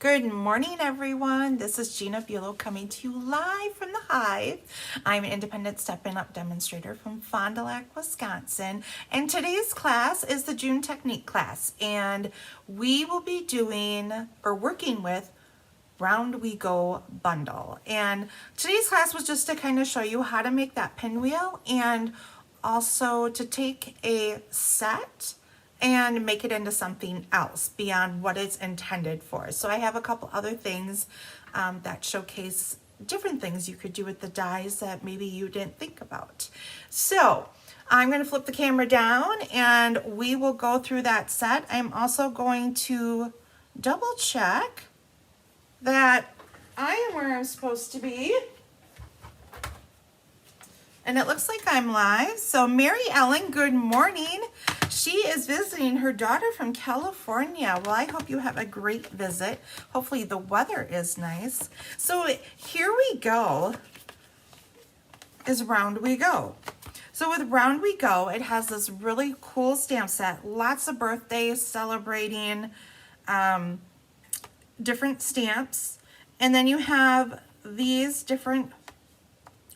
Good morning, everyone. This is Gina coming to you live from the Hive. I'm an independent Stepping Up demonstrator from Fond du Lac, Wisconsin. And today's class is the June technique class. And we will be working with Round We Go bundle. And today's class was just to kind of show you how to make that pinwheel and also to take a set and make it into something else beyond what it's intended for. So I have a couple other things that showcase different things you could do with the dies that maybe you didn't think about. So I'm going to flip the camera down and we will go through that set. I'm also going to double check that I am where I'm supposed to be. And it looks like I'm live. So Mary Ellen, good morning. She is visiting her daughter from California. Well, I hope you have a great visit. Hopefully the weather is nice. So here we go is Round We Go. So with Round We Go, it has this really cool stamp set. Lots of birthdays celebrating different stamps. And then you have these different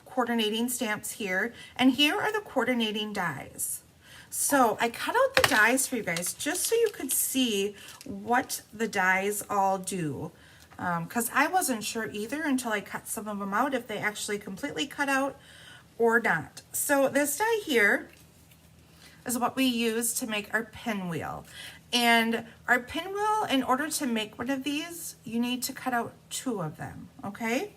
coordinating stamps here, and here are the coordinating dies. So I cut out the dies for you guys just so you could see what the dies all do, because I wasn't sure either until I cut some of them out if they actually completely cut out or not. So this die here is what we use to make our pinwheel. And our pinwheel, in order to make one of these, you need to cut out 2 of them, okay?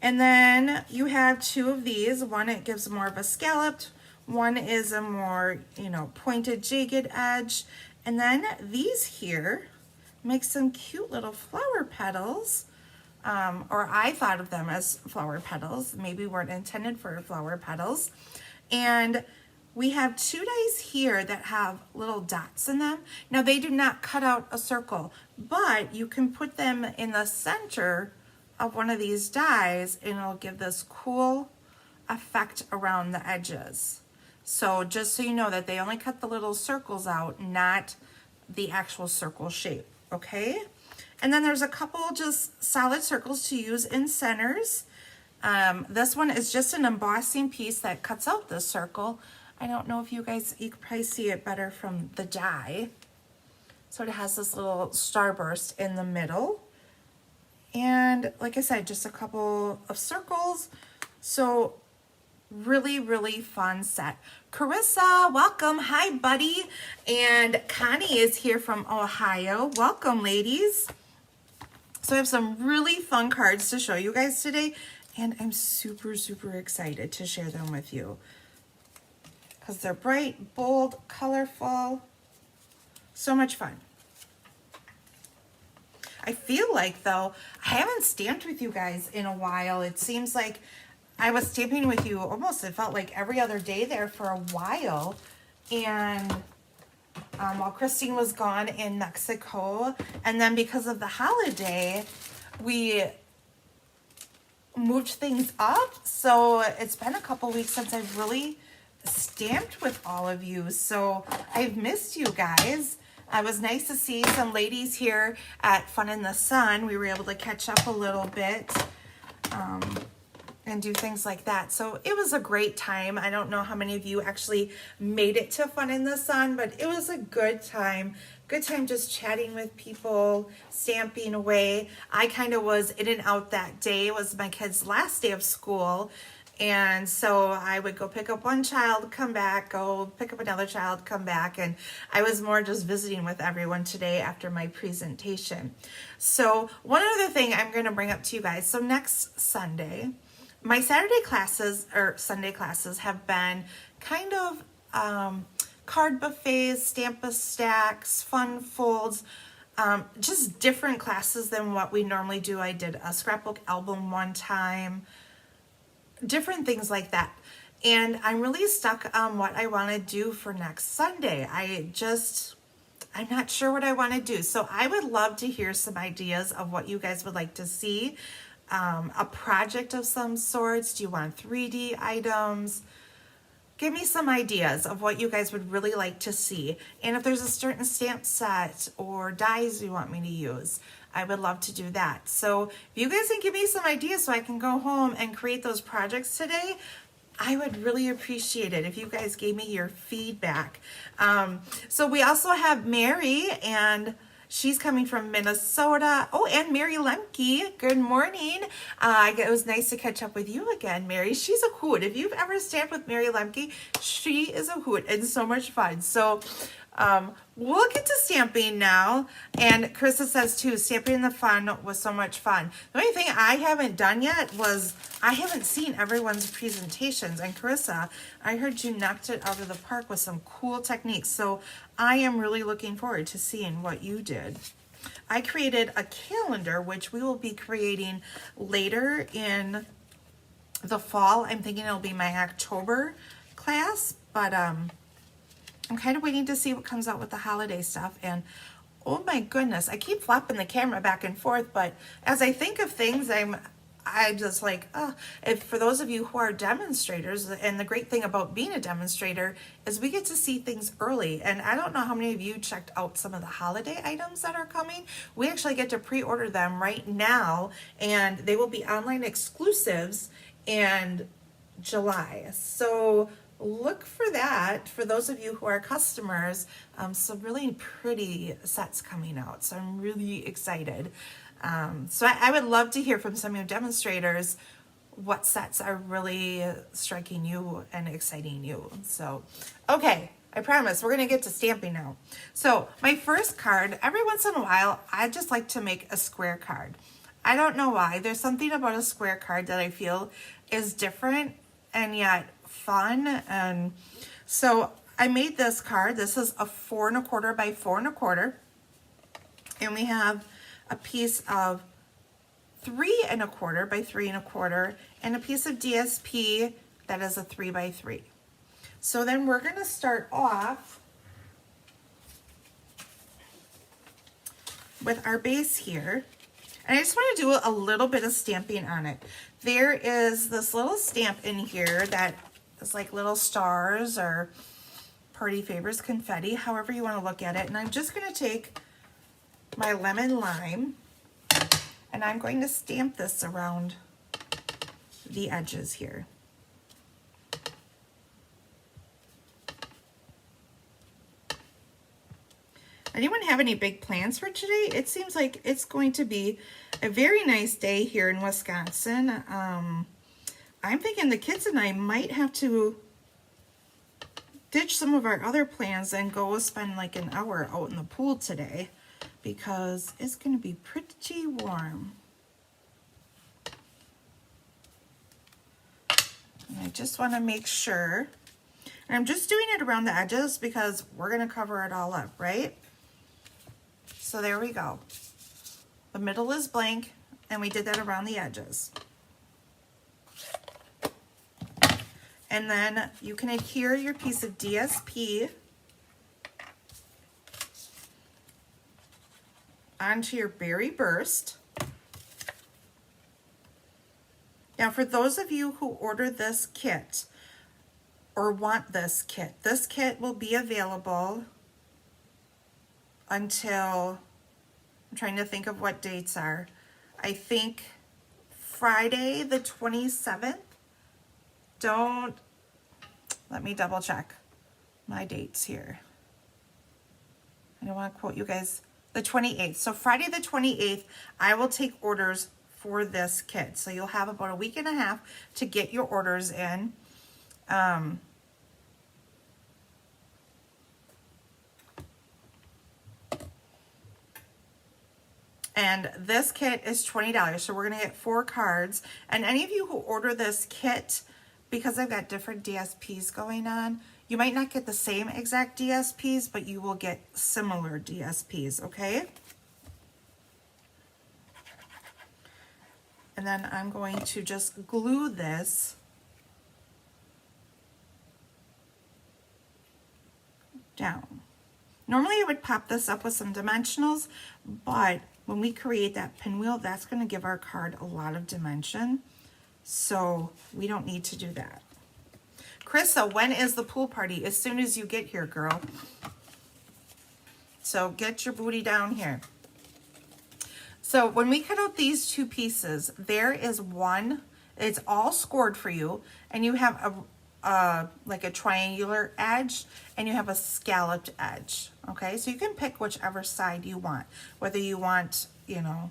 And then you have 2 of these. One, it gives more of a scalloped. One is a more, pointed, jagged edge. And then these here make some cute little flower petals. Or I thought of them as flower petals. Maybe weren't intended for flower petals. And we have 2 dies here that have little dots in them. Now they do not cut out a circle, but you can put them in the center of one of these dies and it'll give this cool effect around the edges. So just so you know that they only cut the little circles out, not the actual circle shape, okay? And then there's a couple just solid circles to use in centers. This one is just an embossing piece that cuts out the circle. I don't know if you guys, you can probably see it better from the die. So it has this little starburst in the middle. And like I said, just a couple of circles. So really, really fun set. Carissa, welcome. Hi, buddy. And Connie is here from Ohio. Welcome, ladies. So I have some really fun cards to show you guys today. And I'm super, super excited to share them with you. Because they're bright, bold, colorful. So much fun. I feel like, though, I haven't stamped with you guys in a while. It seems like I was stamping with you almost, it felt like every other day there for a while. And while Christine was gone in Mexico, and then because of the holiday, we moved things up. So it's been a couple weeks since I've really stamped with all of you. So I've missed you guys. It was nice to see some ladies here at Fun in the Sun. We were able to catch up a little bit and do things like that. So it was a great time. I don't know how many of you actually made it to Fun in the Sun, but it was a good time. Good time just chatting with people, stamping away. I kind of was in and out that day. It was my kid's last day of school. And so I would go pick up one child, come back, go pick up another child, come back. And I was more just visiting with everyone today after my presentation. So one other thing I'm going to bring up to you guys. So next Sunday, my Saturday classes or Sunday classes have been kind of card buffets, stamp stacks, fun folds, just different classes than what we normally do. I did a scrapbook album one time. Different things like that. And I'm really stuck on what I want to do for next Sunday. I'm not sure what I want to do. So I would love to hear some ideas of what you guys would like to see. A project of some sorts. Do you want 3D items? give me some ideas of what you guys would really like to see. And if there's a certain stamp set or dies you want me to use, I would love to do that. So if you guys can give me some ideas so I can go home and create those projects today, I would really appreciate it if you guys gave me your feedback. So we also have Mary, and she's coming from Minnesota. Oh, and Mary Lemke. Good morning. It was nice to catch up with you again, Mary. She's a hoot. If you've ever stamped with Mary Lemke, she is a hoot and so much fun. So we'll get to stamping now. And Carissa says too, stamping in the fun was so much fun. The only thing I haven't done yet was I haven't seen everyone's presentations. And Carissa, I heard you knocked it out of the park with some cool techniques. So I am really looking forward to seeing what you did. I created a calendar, which we will be creating later in the fall. I'm thinking it'll be my October class, but I'm kind of waiting to see what comes out with the holiday stuff. And oh my goodness, I keep flopping the camera back and forth, but as I think of things, I'm just like, if for those of you who are demonstrators, and the great thing about being a demonstrator is we get to see things early. And I don't know how many of you checked out some of the holiday items that are coming. We actually get to pre-order them right now, and they will be online exclusives in July. So look for that for those of you who are customers. Some really pretty sets coming out, so I'm really excited. So I would love to hear from some of your demonstrators what sets are really striking you and exciting you. So okay, I promise we're gonna get to stamping now. So my first card, every once in a while I just like to make a square card. I don't know why. There's something about a square card that I feel is different and yet fun. And so I made this card. This is a 4 1/4 by 4 1/4, and we have a piece of 3 1/4 by 3 1/4 and a piece of DSP that is a 3 by 3. So then we're going to start off with our base here. And I just want to do a little bit of stamping on it. There is this little stamp in here that is like little stars or party favors, confetti, however you want to look at it. And I'm just going to take my lemon lime and I'm going to stamp this around the edges here. Anyone have any big plans for today? It seems like it's going to be a very nice day here in Wisconsin. I'm thinking the kids and I might have to ditch some of our other plans and go spend like an hour out in the pool today because it's going to be pretty warm. And I just want to make sure. And I'm just doing it around the edges because we're going to cover it all up, right? So there we go. The middle is blank, and we did that around the edges. And then you can adhere your piece of DSP onto your berry burst. Now, for those of you who order this kit or want this kit will be available until, I'm trying to think of what dates are. I think Friday the 27th. Let me double check my dates here. I don't want to quote you guys. The 28th. So Friday the 28th, I will take orders for this kit. So you'll have about a week and a half to get your orders in. And this kit is $20. So we're going to get 4 cards. And any of you who order this kit, because I've got different DSPs going on, you might not get the same exact DSPs, but you will get similar DSPs, okay? And then I'm going to just glue this down. Normally I would pop this up with some dimensionals, but when we create that pinwheel, that's going to give our card a lot of dimension. So we don't need to do that. Carissa, when is the pool party? As soon as you get here, girl. So get your booty down here. So when we cut out these two pieces, there is one, it's all scored for you, and you have like a triangular edge, and you have a scalloped edge, okay? So you can pick whichever side you want, whether you want, you know,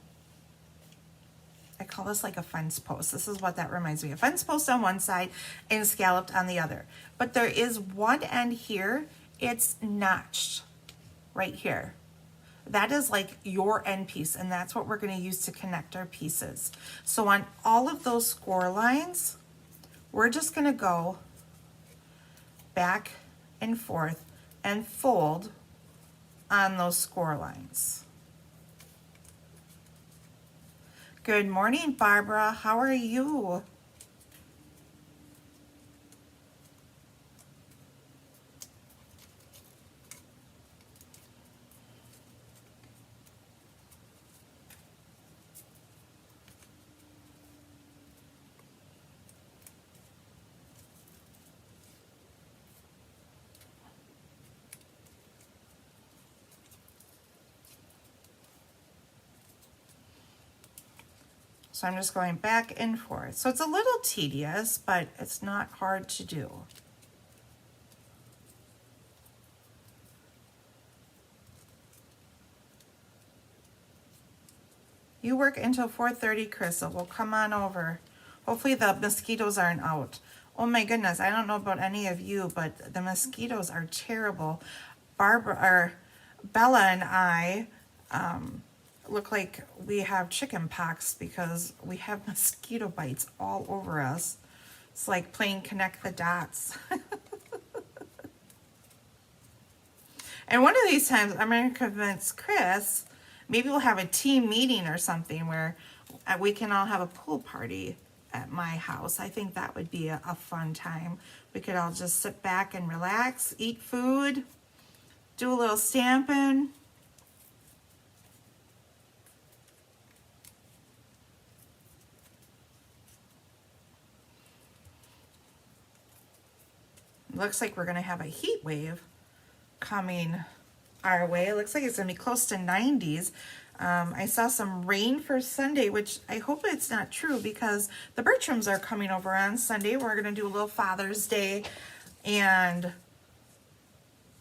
I call this like a fence post. This is what that reminds me of. Fence post on one side and scalloped on the other. But there is one end here, it's notched right here. That is like your end piece, and that's what we're going to use to connect our pieces. So on all of those score lines, we're just going to go back and forth and fold on those score lines. Good morning, Barbara. How are you? So I'm just going back and forth. So it's a little tedious, but it's not hard to do. You work until 4:30, Crystal. Well, come on over. Hopefully the mosquitoes aren't out. Oh my goodness, I don't know about any of you, but the mosquitoes are terrible. Bella and I look like we have chicken pox because we have mosquito bites all over us. It's like playing connect the dots. And one of these times I'm going to convince Chris, maybe we'll have a team meeting or something where we can all have a pool party at my house. I think that would be a fun time. We could all just sit back and relax, eat food, do a little stamping. Looks like we're going to have a heat wave coming our way. It looks like it's going to be close to 90s. I saw some rain for Sunday, which I hope it's not true because the Bertrams are coming over on Sunday. We're going to do a little Father's Day and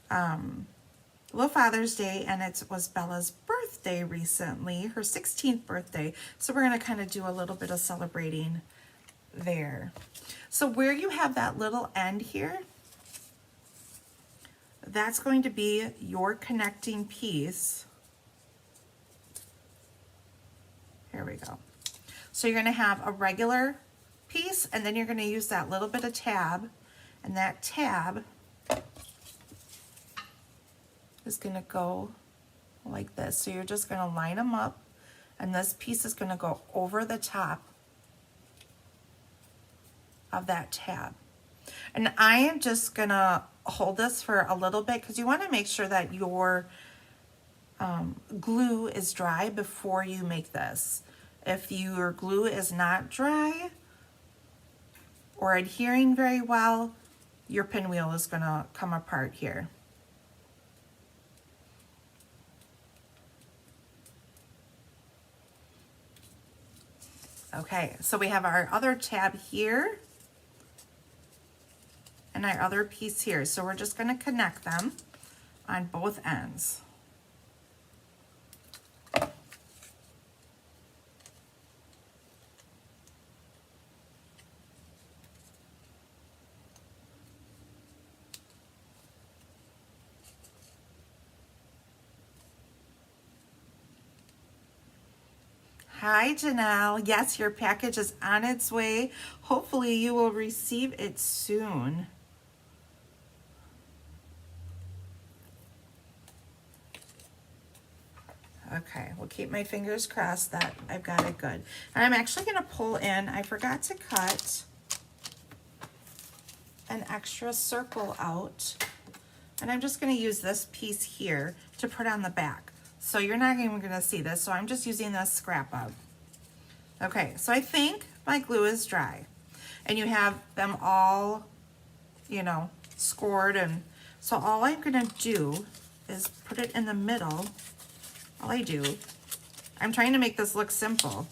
and it was Bella's birthday recently, her 16th birthday. So we're going to kind of do a little bit of celebrating there. So where you have that little end here, that's going to be your connecting piece. Here we go. So you're going to have a regular piece, and then you're going to use that little bit of tab, and that tab is going to go like this. So you're just going to line them up, and this piece is going to go over the top of that tab. And I am just going to hold this for a little bit because you want to make sure that your glue is dry before you make this. If your glue is not dry or adhering very well, your pinwheel is going to come apart here. Okay, so we have our other tab here and our other piece here. So we're just going to connect them on both ends. Hi, Janelle. Yes, your package is on its way. Hopefully you will receive it soon. Okay, we'll keep my fingers crossed that I've got it good. And I'm actually going to pull in, I forgot to cut an extra circle out. And I'm just going to use this piece here to put on the back. So you're not even going to see this, so I'm just using this scrap up. Okay, so I think my glue is dry. And you have them all you know, scored. And so all I'm gonna do is put it in the middle. All I do, I'm trying to make this look simple,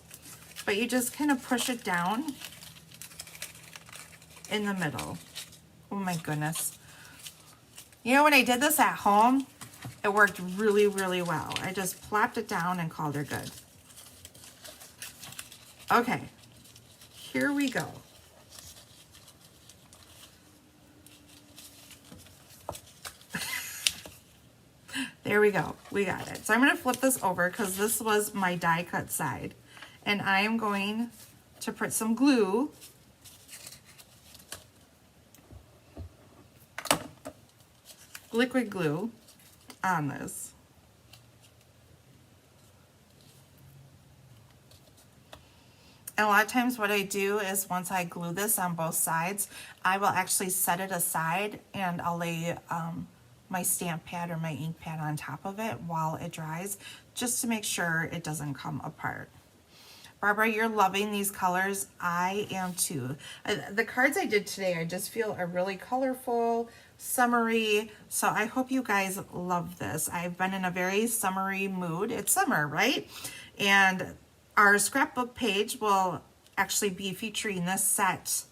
but you just kind of push it down in the middle. Oh my goodness. You know, when I did this at home, it worked really, really well. I just plopped it down and called her good. Okay, here we go. There we go, we got it. So I'm gonna flip this over because this was my die cut side. And I am going to put some glue liquid glue on this. And a lot of times what I do is once I glue this on both sides, I will actually set it aside and I'll lay my stamp pad or my ink pad on top of it while it dries, just to make sure it doesn't come apart. Barbara, you're loving these colors. I am too. The cards I did today, I just feel are really colorful, summery. So I hope you guys love this. I've been in a very summery mood. It's summer, right? And our scrapbook page will actually be featuring this set.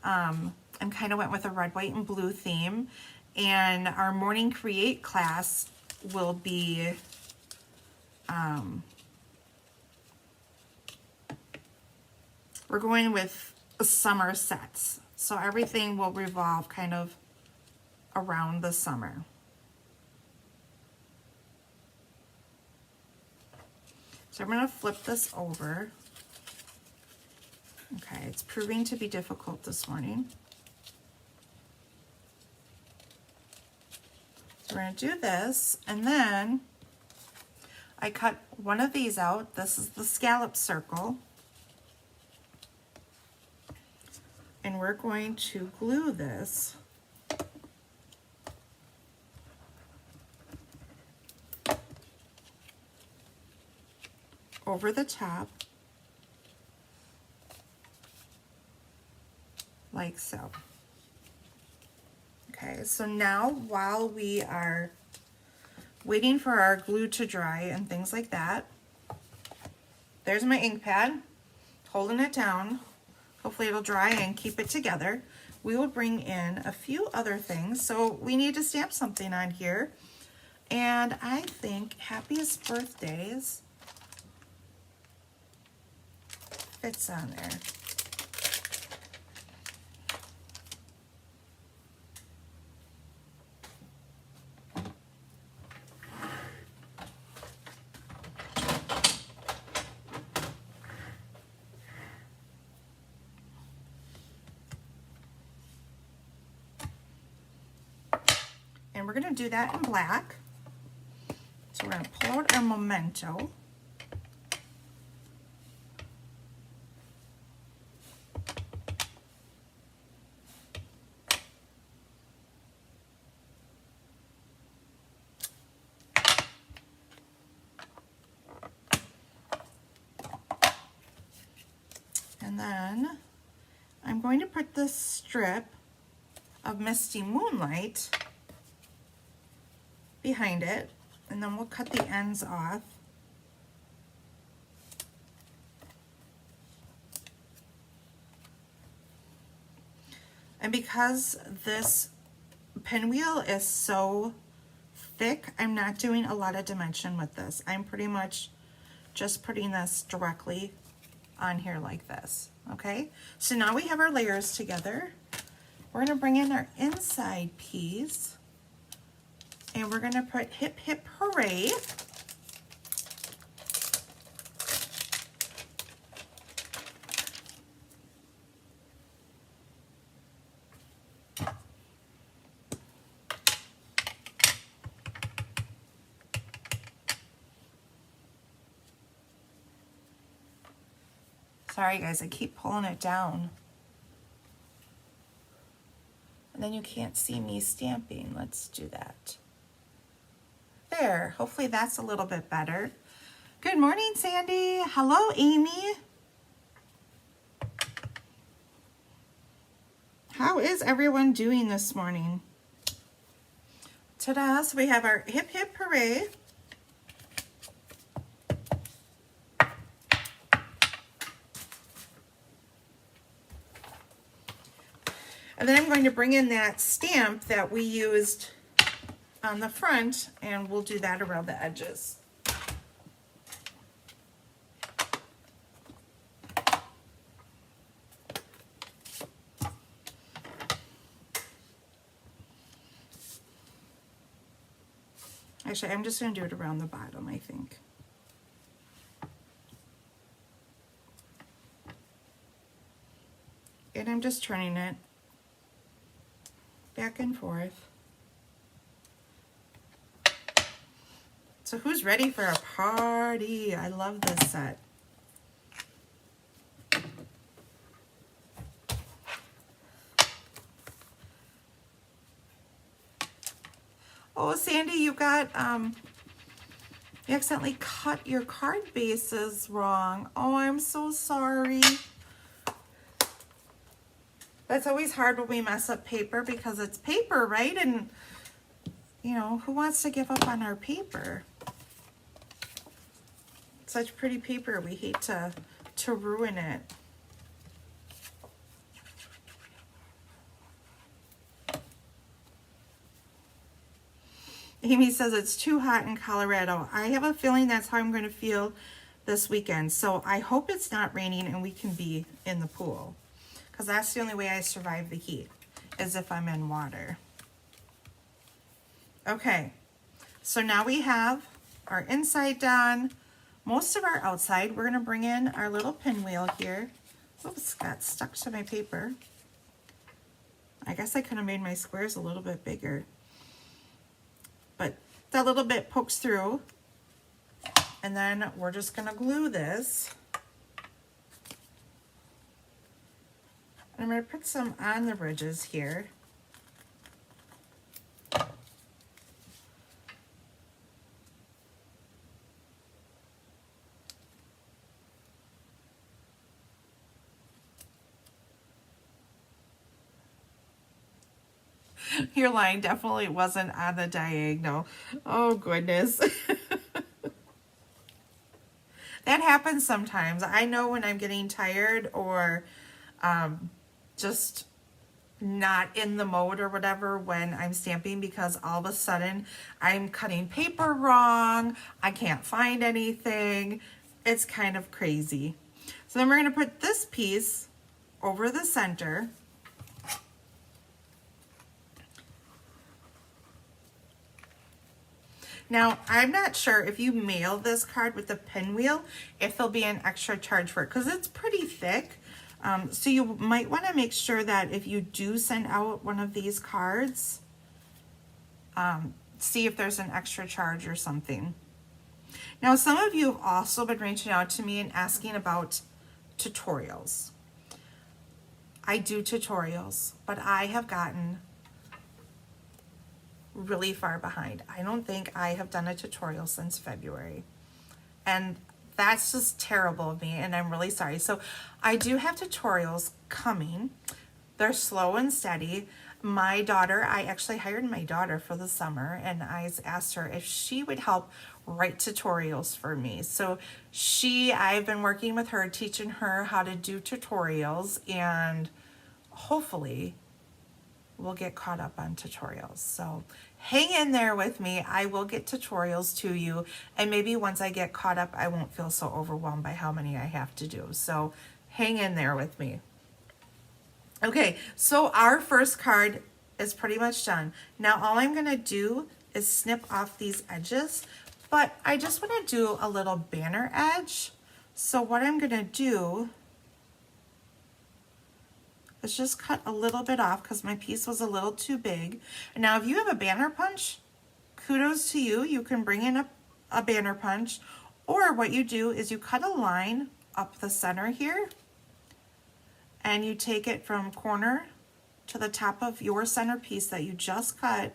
And kind of went with a red, white, and blue theme. And our Morning Create class will be we're going with summer sets. So everything will revolve kind of around the summer. So I'm going to flip this over. Okay, it's proving to be difficult this morning. So we're going to do this, and then I cut one of these out. This is the scallop circle. And we're going to glue this over the top like so. Okay, so now while we are waiting for our glue to dry and things like that, there's my ink pad, holding it down. Hopefully it'll dry and keep it together. We will bring in a few other things. So we need to stamp something on here. And I think happiest birthdays fits on there. And we're going to do that in black. So we're going to pull out our memento. And then I'm going to put this strip of Misty Moonlight behind it, and then we'll cut the ends off. And because this pinwheel is so thick, I'm not doing a lot of dimension with this. I'm pretty much just putting this directly on here like this, okay? So now we have our layers together. We're gonna bring in our inside piece, and we're gonna put Hip Hip Hooray. Sorry guys, I keep pulling it down. And then you can't see me stamping. Let's do that. There, hopefully that's a little bit better. Good morning, Sandy. Hello, Amy. How is everyone doing this morning? Ta-da! So we have our hip hip hooray. And then I'm going to bring in that stamp that we used on the front, and we'll do that around the edges. Actually, I'm just going to do it around the bottom, I think. And I'm just turning it back and forth. So who's ready for a party? I love this set. Oh, Sandy, you got, you accidentally cut your card bases wrong. Oh, I'm so sorry. That's always hard when we mess up paper because it's paper, right? And, you know, who wants to give up on our paper? Such pretty paper, we hate to ruin it. Amy says it's too hot in Colorado. I have a feeling that's how I'm going to feel this weekend. So I hope it's not raining and we can be in the pool. Because that's the only way I survive the heat, is if I'm in water. Okay, so now we have our inside done. Most of our outside, we're going to bring in our little pinwheel here. Oops, got stuck to my paper. I guess I could have made my squares a little bit bigger. But that little bit pokes through, and then we're just going to glue this. And I'm going to put some on the ridges here. Your line definitely wasn't on the diagonal. Oh, goodness. That happens sometimes. I know when I'm getting tired or just not in the mode or whatever when I'm stamping, because all of a sudden I'm cutting paper wrong. I can't find anything. It's kind of crazy. So then we're going to put this piece over the center. Now, I'm not sure if you mail this card with the pinwheel, if there'll be an extra charge for it, because it's pretty thick. So you might want to make sure that if you do send out one of these cards, see if there's an extra charge or something. Now, some of you have also been reaching out to me and asking about tutorials. I do tutorials, but I have gotten really far behind. I don't think I have done a tutorial since February. And that's just terrible of me, and I'm really sorry. So I do have tutorials coming. They're slow and steady. My daughter, I actually hired my daughter for the summer, and I asked her if she would help write tutorials for me. So I've been working with her, teaching her how to do tutorials, and hopefully we'll get caught up on tutorials. So hang in there with me. I will get tutorials to you, and maybe once I get caught up, I won't feel so overwhelmed by how many I have to do. So hang in there with me. Okay, so our first card is pretty much done. Now all I'm gonna do is snip off these edges, but I just wanna do a little banner edge. So what I'm gonna do is just cut a little bit off because my piece was a little too big. And now if you have a banner punch, kudos to you. You can bring in a banner punch, or what you do is you cut a line up the center here, and you take it from corner to the top of your center piece that you just cut,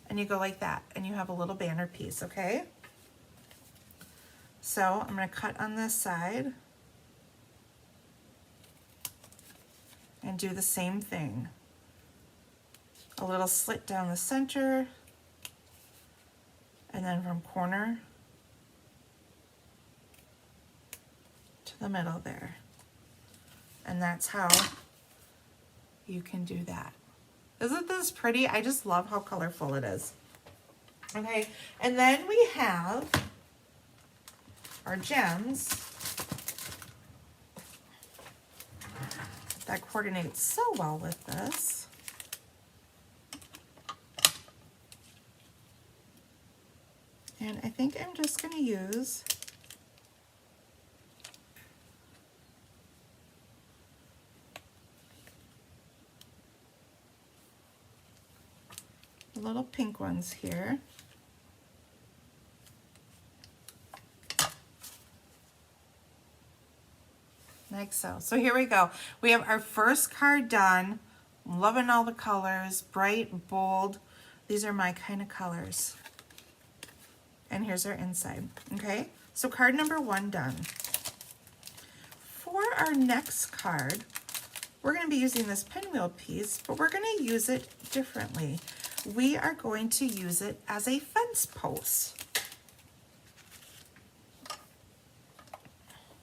and you go like that, and you have a little banner piece, okay? So I'm gonna cut on this side. and do the same thing. A little slit down the center, and then from corner to the middle there. And that's how you can do that. Isn't this pretty? I just love how colorful it is. Okay, and then we have our gems that coordinates so well with this. And I think I'm just going to use the little pink ones here. Like so. So here we go. We have our first card done. I'm loving all the colors, bright, bold. These are my kind of colors. And here's our inside. Okay, so card number 1 done. For our next card, we're going to be using this pinwheel piece, but we're going to use it differently. We are going to use it as a fence post.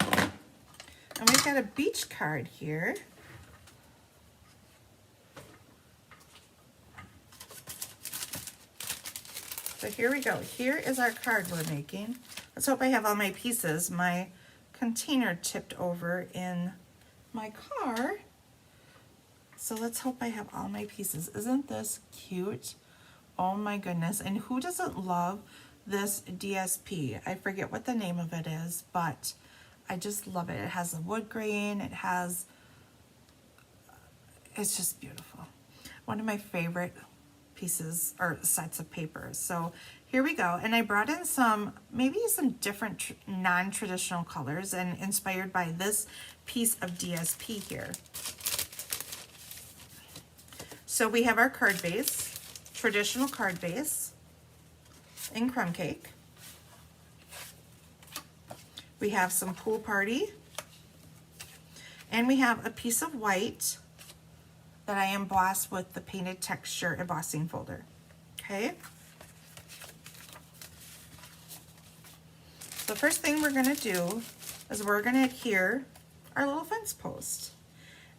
And we've got a beach card here. So here we go. Here is our card we're making. Let's hope I have all my pieces. My container tipped over in my car. So let's hope I have all my pieces. Isn't this cute? Oh my goodness. And who doesn't love this DSP? I forget what the name of it is, but I just love it. It has the wood grain. It has, it's just beautiful. One of my favorite pieces or sets of papers. So here we go. And I brought in some, maybe some different non-traditional colors and inspired by this piece of DSP here. So we have our card base, traditional card base in crumb cake. We have some pool party, and we have a piece of white that I embossed with the painted texture embossing folder. Okay. The first thing we're going to do is we're going to adhere our little fence post.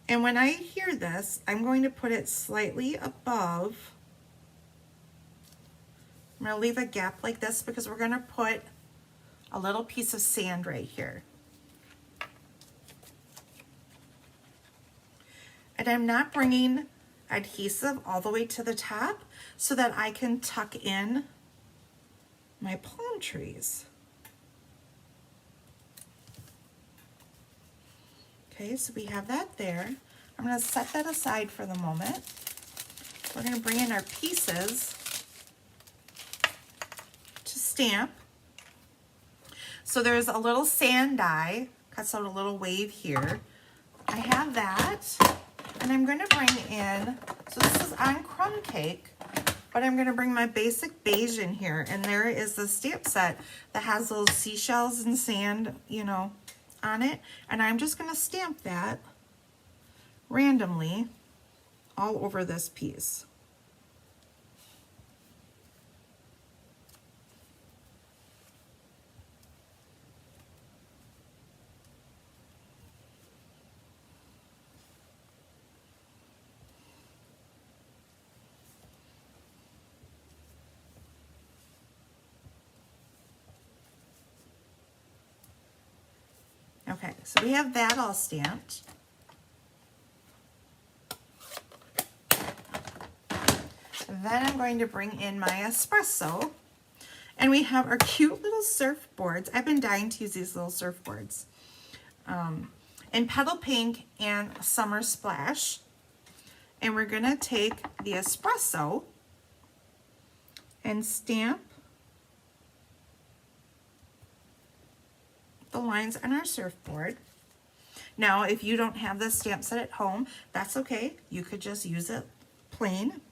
And when I adhere this, I'm going to put it slightly above. I'm going to leave a gap like this because we're going to put a little piece of sand right here. And I'm not bringing adhesive all the way to the top so that I can tuck in my palm trees. Okay, so we have that there. I'm going to set that aside for the moment. We're going to bring in our pieces to stamp. So there's a little sand die, cuts out a little wave here. I have that, and I'm going to bring in, so this is on crumb cake, but I'm going to bring my basic beige in here, and there is the stamp set that has those seashells and sand, you know, on it, and I'm just going to stamp that randomly all over this piece. Okay, so we have that all stamped. Then I'm going to bring in my espresso. And we have our cute little surfboards. I've been dying to use these little surfboards. In Petal Pink and Summer Splash. And we're going to take the espresso and stamp the lines on our surfboard. Now, if you don't have this stamp set at home, that's okay. You could just use it plain.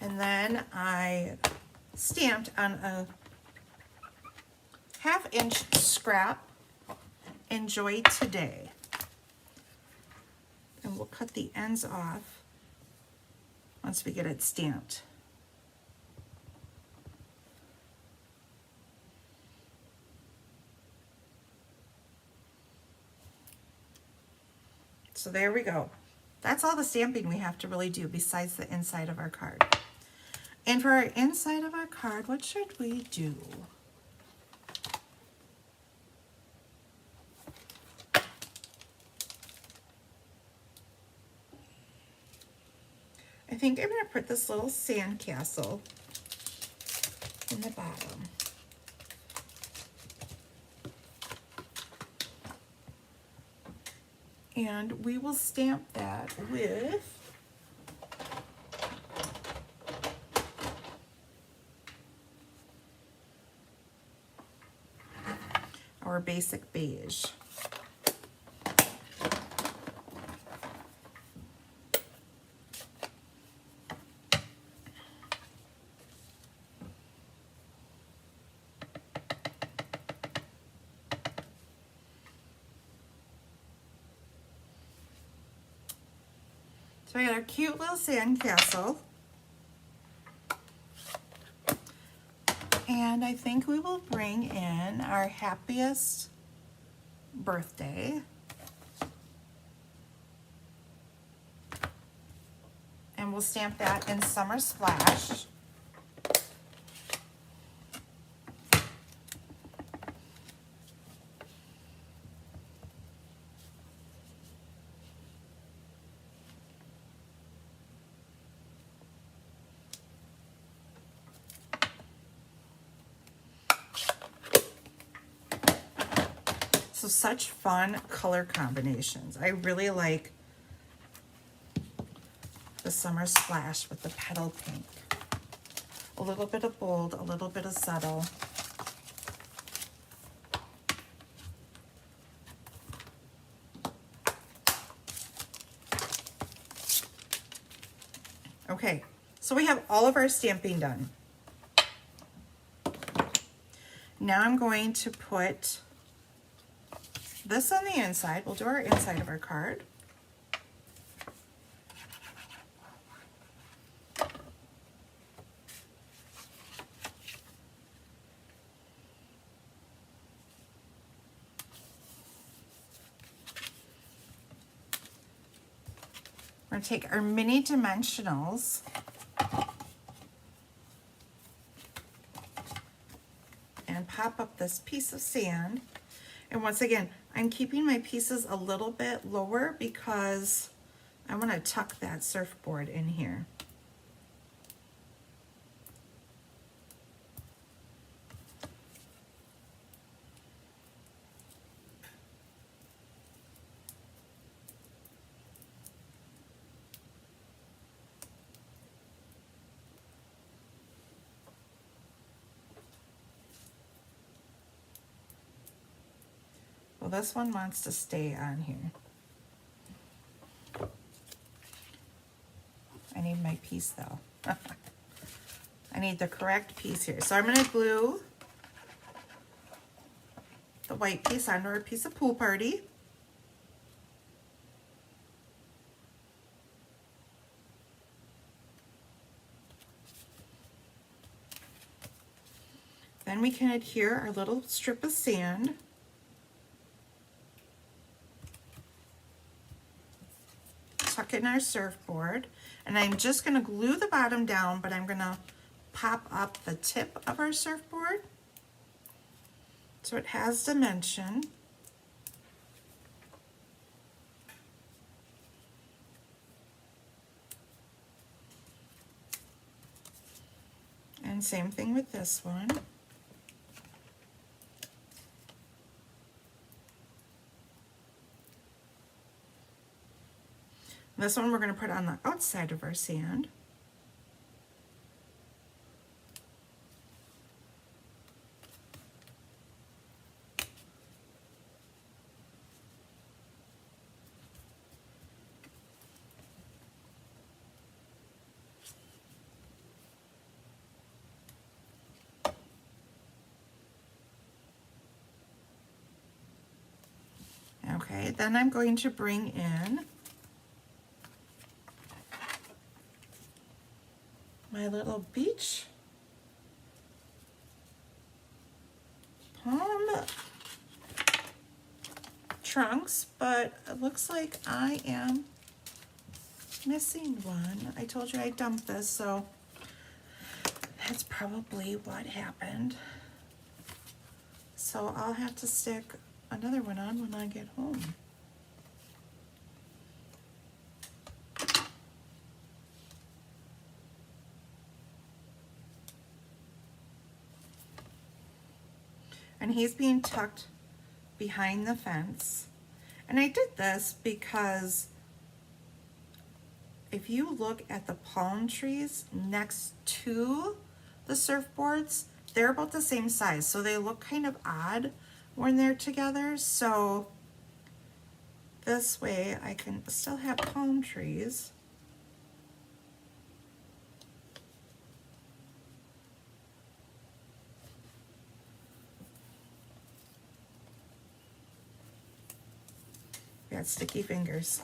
And then I stamped on a 1/2 inch scrap, "Enjoy Today." And we'll cut the ends off once we get it stamped. So there we go. That's all the stamping we have to really do besides the inside of our card. And for our inside of our card, what should we do? I think I'm going to put this little sand castle in the bottom. And we will stamp that with our basic beige. So we got our cute little sand castle. And I think we will bring in our happiest birthday. And we'll stamp that in Summer Splash. So such fun color combinations. I really like the Summer Splash with the petal pink. A little bit of bold, a little bit of subtle. Okay, so we have all of our stamping done. Now I'm going to put this on the inside. We'll do our inside of our card. We're going to take our mini dimensionals and pop up this piece of sand. And once again, I'm keeping my pieces a little bit lower because I want to tuck that surfboard in here. Well, this one wants to stay on here. I need my piece though. I need the correct piece here. So I'm going to glue the white piece onto our piece of Pool Party. Then we can adhere our little strip of sand. Tuck in our surfboard. And I'm just going to glue the bottom down, but I'm going to pop up the tip of our surfboard so it has dimension. And same thing with this one. This one we're going to put on the outside of our sand. Okay, then I'm going to bring in my little beach palm trunks, but it looks like I am missing one. I told you I dumped this, so that's probably what happened. So I'll have to stick another one on when I get home. And he's being tucked behind the fence. And I did this because if you look at the palm trees next to the surfboards, they're about the same size, so they look kind of odd when they're together. So this way I can still have palm trees. Got sticky fingers.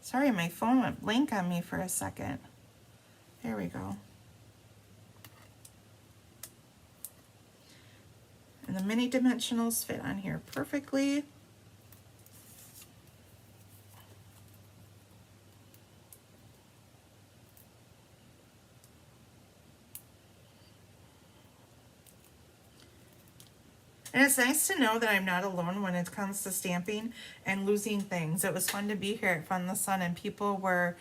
Sorry, my phone went blank on me for a second. There we go. And the mini dimensionals fit on here perfectly. And it's nice to know that I'm not alone when it comes to stamping and losing things. It was fun to be here at Fun the Sun, and people were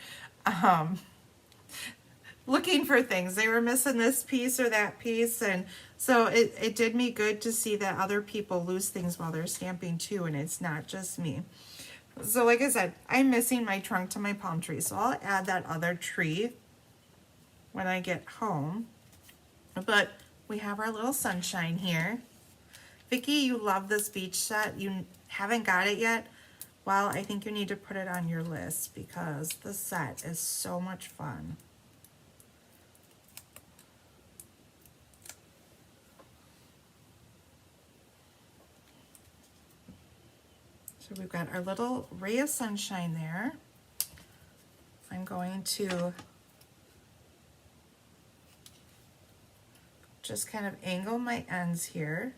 looking for things. They were missing this piece or that piece, and so it did me good to see that other people lose things while they're stamping too, and it's not just me. So like I said, I'm missing my trunk to my palm tree, so I'll add that other tree when I get home. But we have our little sunshine here. Vicki, you love this beach set. You haven't got it yet. Well, I think you need to put it on your list because the set is so much fun. So we've got our little ray of sunshine there. I'm going to just kind of angle my ends here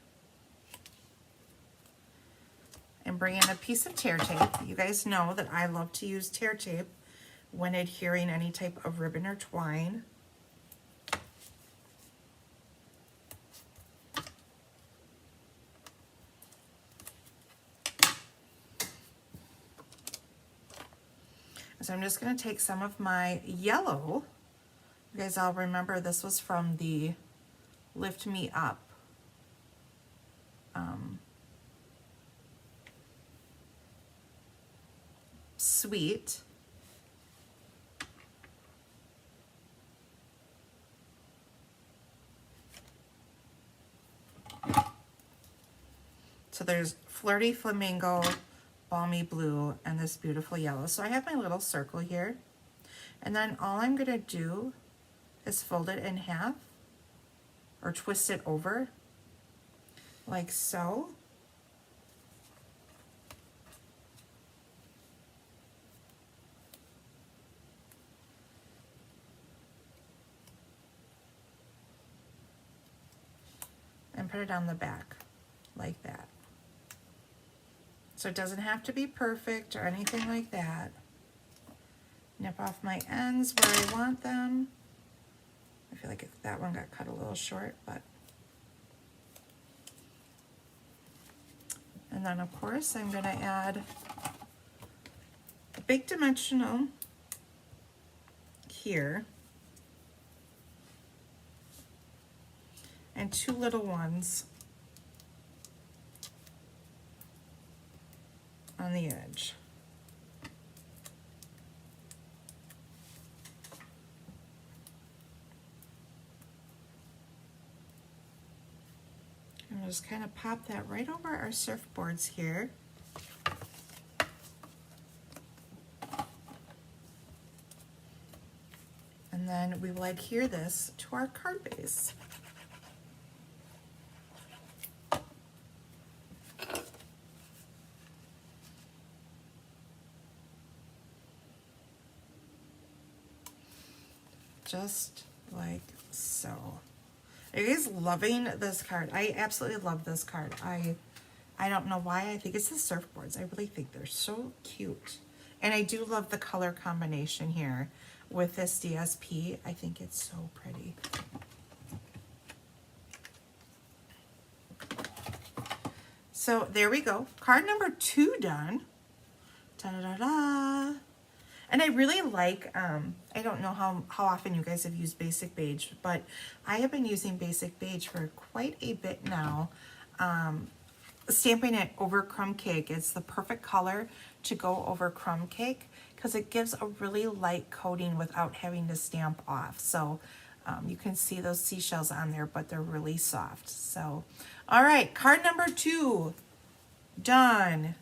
and bring in a piece of tear tape. You guys know that I love to use tear tape when adhering any type of ribbon or twine. So I'm just going to take some of my yellow. You guys all remember this was from the Lift Me Up suite. So there's Flirty Flamingo, Balmy Blue, and this beautiful yellow. So I have my little circle here. And then all I'm going to do is fold it in half or twist it over like so. And put it on the back like that. So it doesn't have to be perfect or anything like that. Nip off my ends where I want them. I feel like that one got cut a little short, but. And then of course I'm going to add a big dimensional here and two little ones on the edge. And we'll just kind of pop that right over our surfboards here. then we will adhere this to our card base. Just like so. Are you guys loving this card? I absolutely love this card. I don't know why. I think it's the surfboards. I really think they're so cute. And I do love the color combination here with this DSP. I think it's so pretty. So there we go. Card number 2 done. Da-da-da-da. And I really like, I don't know how often you guys have used Basic Beige, but I have been using Basic Beige for quite a bit now. Stamping it over crumb cake is the perfect color to go over crumb cake because it gives a really light coating without having to stamp off. So you can see those seashells on there, but they're really soft. So, all right, card number 2, done.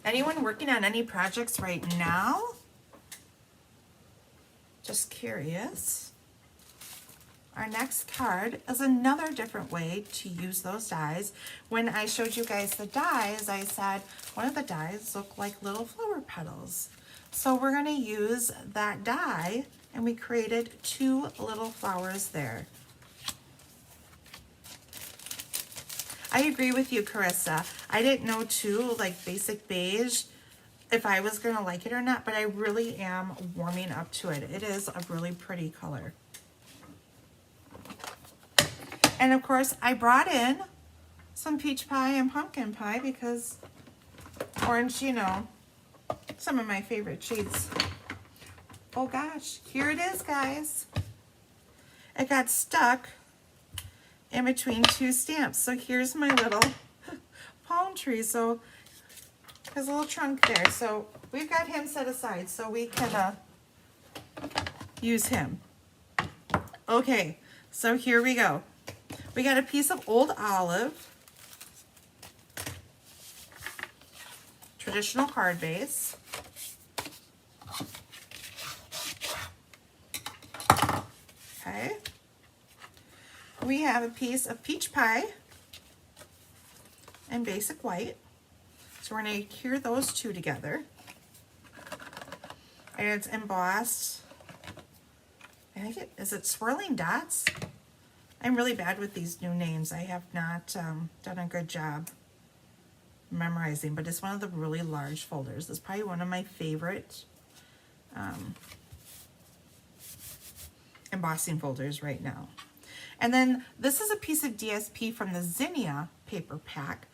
Anyone working on any projects right now? Just curious. Our next card is another different way to use those dies. When I showed you guys the dies, I said one of the dies look like little flower petals. So we're going to use that die, and we created 2 little flowers there. I agree with you, Carissa. I didn't know too, like Basic Beige, if I was gonna like it or not, but I really am warming up to it. It is a really pretty color. And of course, I brought in some peach pie and pumpkin pie because orange, you know, some of my favorite shades. Oh gosh, here it is, guys. It got stuck in between 2 stamps. So here's my little palm tree. So there's a little trunk there. So we've got him set aside so we can use him. Okay, so here we go. We got a piece of old olive, traditional card base. Okay. We have a piece of peach pie and basic white. So we're going to adhere those 2 together. And it's embossed. I think is it swirling dots? I'm really bad with these new names. I have not done a good job memorizing, but it's one of the really large folders. It's probably one of my favorite embossing folders right now. And then this is a piece of DSP from the Zinnia paper pack.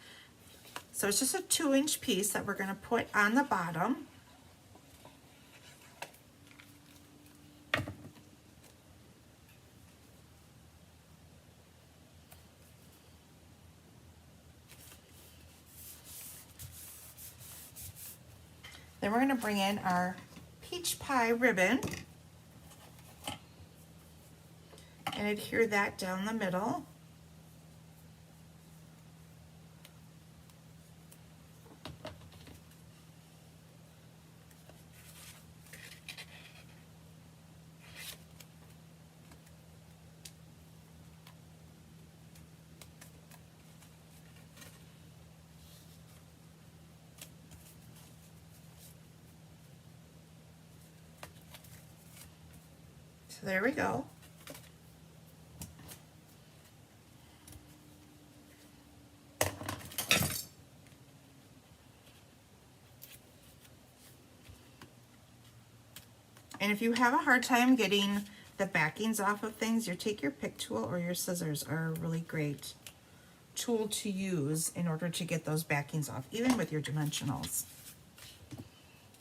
So it's just a 2-inch piece that we're going to put on the bottom. Then we're going to bring in our peach pie ribbon and adhere that down the middle. So there we go. And if you have a hard time getting the backings off of things, you take your pick tool or your scissors are a really great tool to use in order to get those backings off, even with your dimensionals.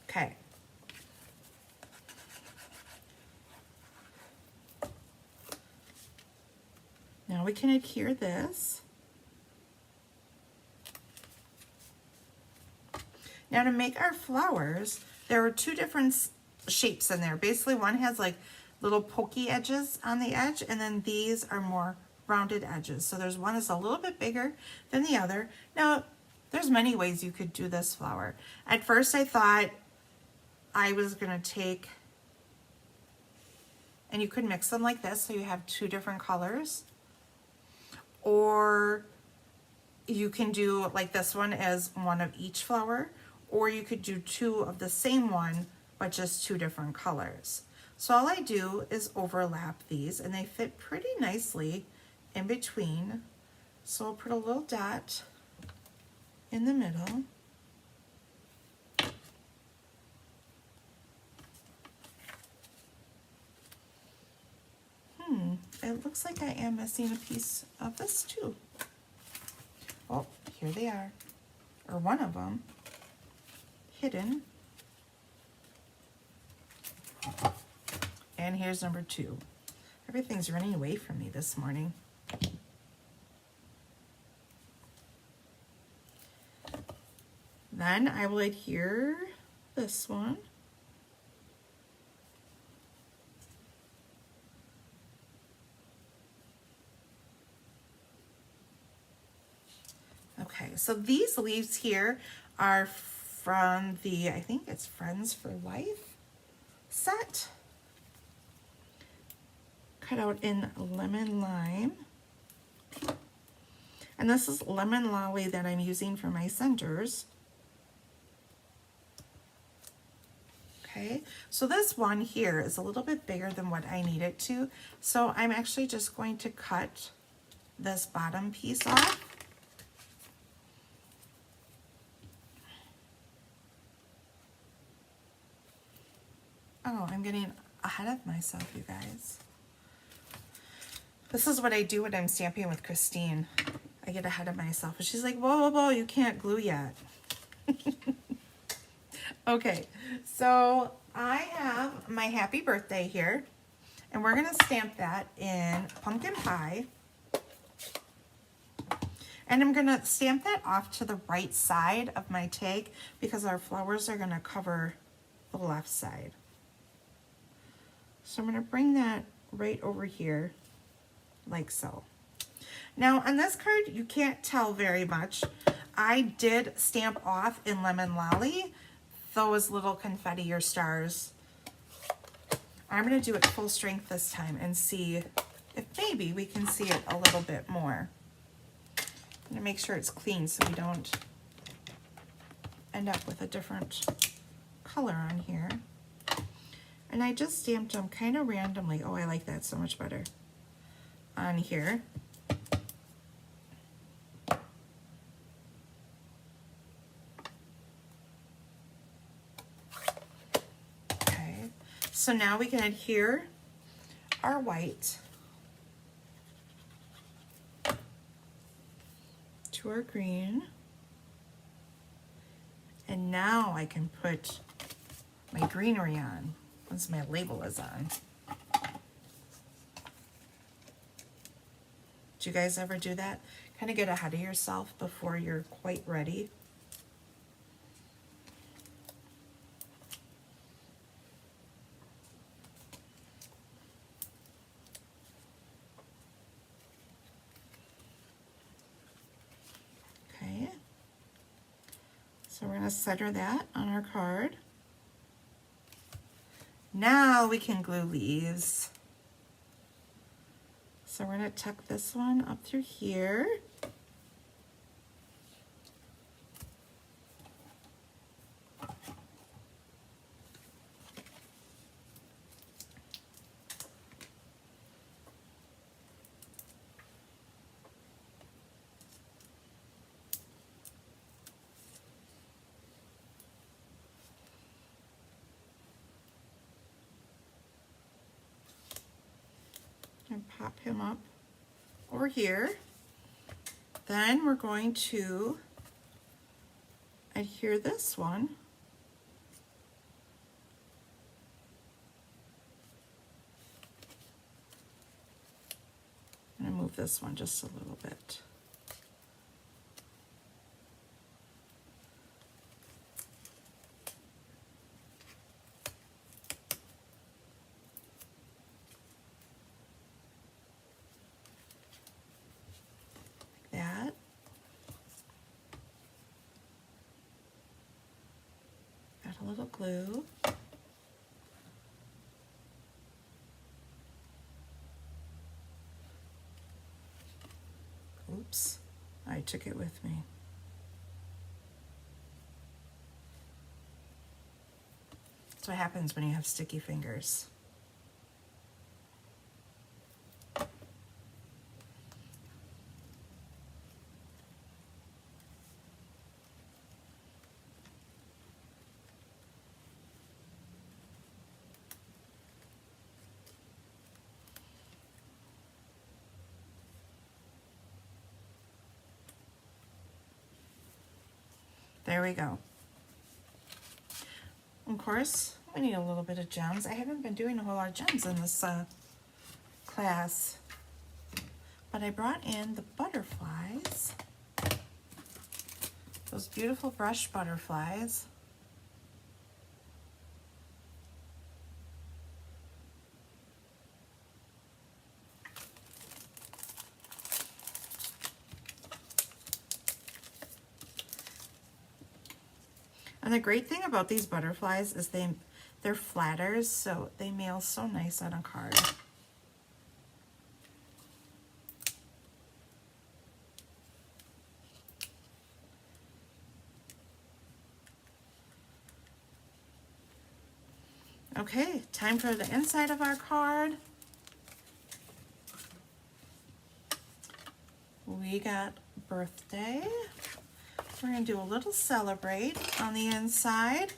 Okay. Now we can adhere this. Now to make our flowers, there are two different shapes in there. Basically, one has like little pokey edges on the edge, and then these are more rounded edges. So there's one that's a little bit bigger than the other. Now, there's many ways you could do this flower. At first, I thought I was gonna take, and you could mix them like this, so you have two different colors. Or you can do like this one as one of each flower, or you could do two of the same one, but just two different colors. So all I do is overlap these, and they fit pretty nicely in between. So I'll put a little dot in the middle. It looks like I am missing a piece of this too. Oh, here they are, or one of them, hidden. And here's number 2. Everything's running away from me this morning. Then I will adhere this one. Okay, so these leaves here are from the, I think it's Friends for Life set. Cut out in lemon lime. And this is lemon lolly that I'm using for my centers. Okay, so this one here is a little bit bigger than what I need it to. So I'm actually just going to cut this bottom piece off. Oh, I'm getting ahead of myself, you guys. This is what I do when I'm stamping with Christine. I get ahead of myself. And she's like, whoa, whoa, whoa, you can't glue yet. Okay, so I have my happy birthday here. And we're going to stamp that in pumpkin pie. And I'm going to stamp that off to the right side of my tag because our flowers are going to cover the left side. So I'm going to bring that right over here, like so. Now on this card, you can't tell very much. I did stamp off in Lemon Lolly those little confetti or stars. I'm going to do it full strength this time and see if maybe we can see it a little bit more. I'm going to make sure it's clean so we don't end up with a different color on here. And I just stamped them kind of randomly. Oh, I like that so much better on here. Okay, so now we can adhere our white to our green. And now I can put my greenery on once my label is on. Do you guys ever do that? Kind of get ahead of yourself before you're quite ready. Okay. So we're going to center that on our card. Now we can glue leaves. So we're going to tuck this one up through here. And pop him up over here. Then we're going to adhere this one I'm going to move this one just a little bit. a little glue. Oops, I took it with me. That's what happens when you have sticky fingers. There we go. Of course, we need a little bit of gems. I haven't been doing a whole lot of gems in this class, but I brought in the butterflies, those beautiful brush butterflies. And the great thing about these butterflies is they're flatters, so they mail so nice on a card. Okay, time for the inside of our card. We got birthday. We're going to do a little celebrate on the inside.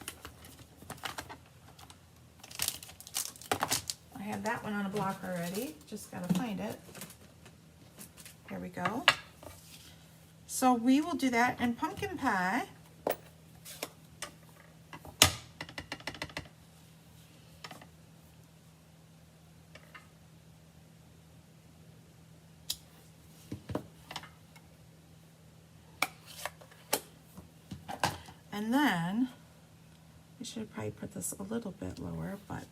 I have that one on a block already, just got to find it. Here we go. So we will do that in pumpkin pie. And then, we should probably put this a little bit lower, but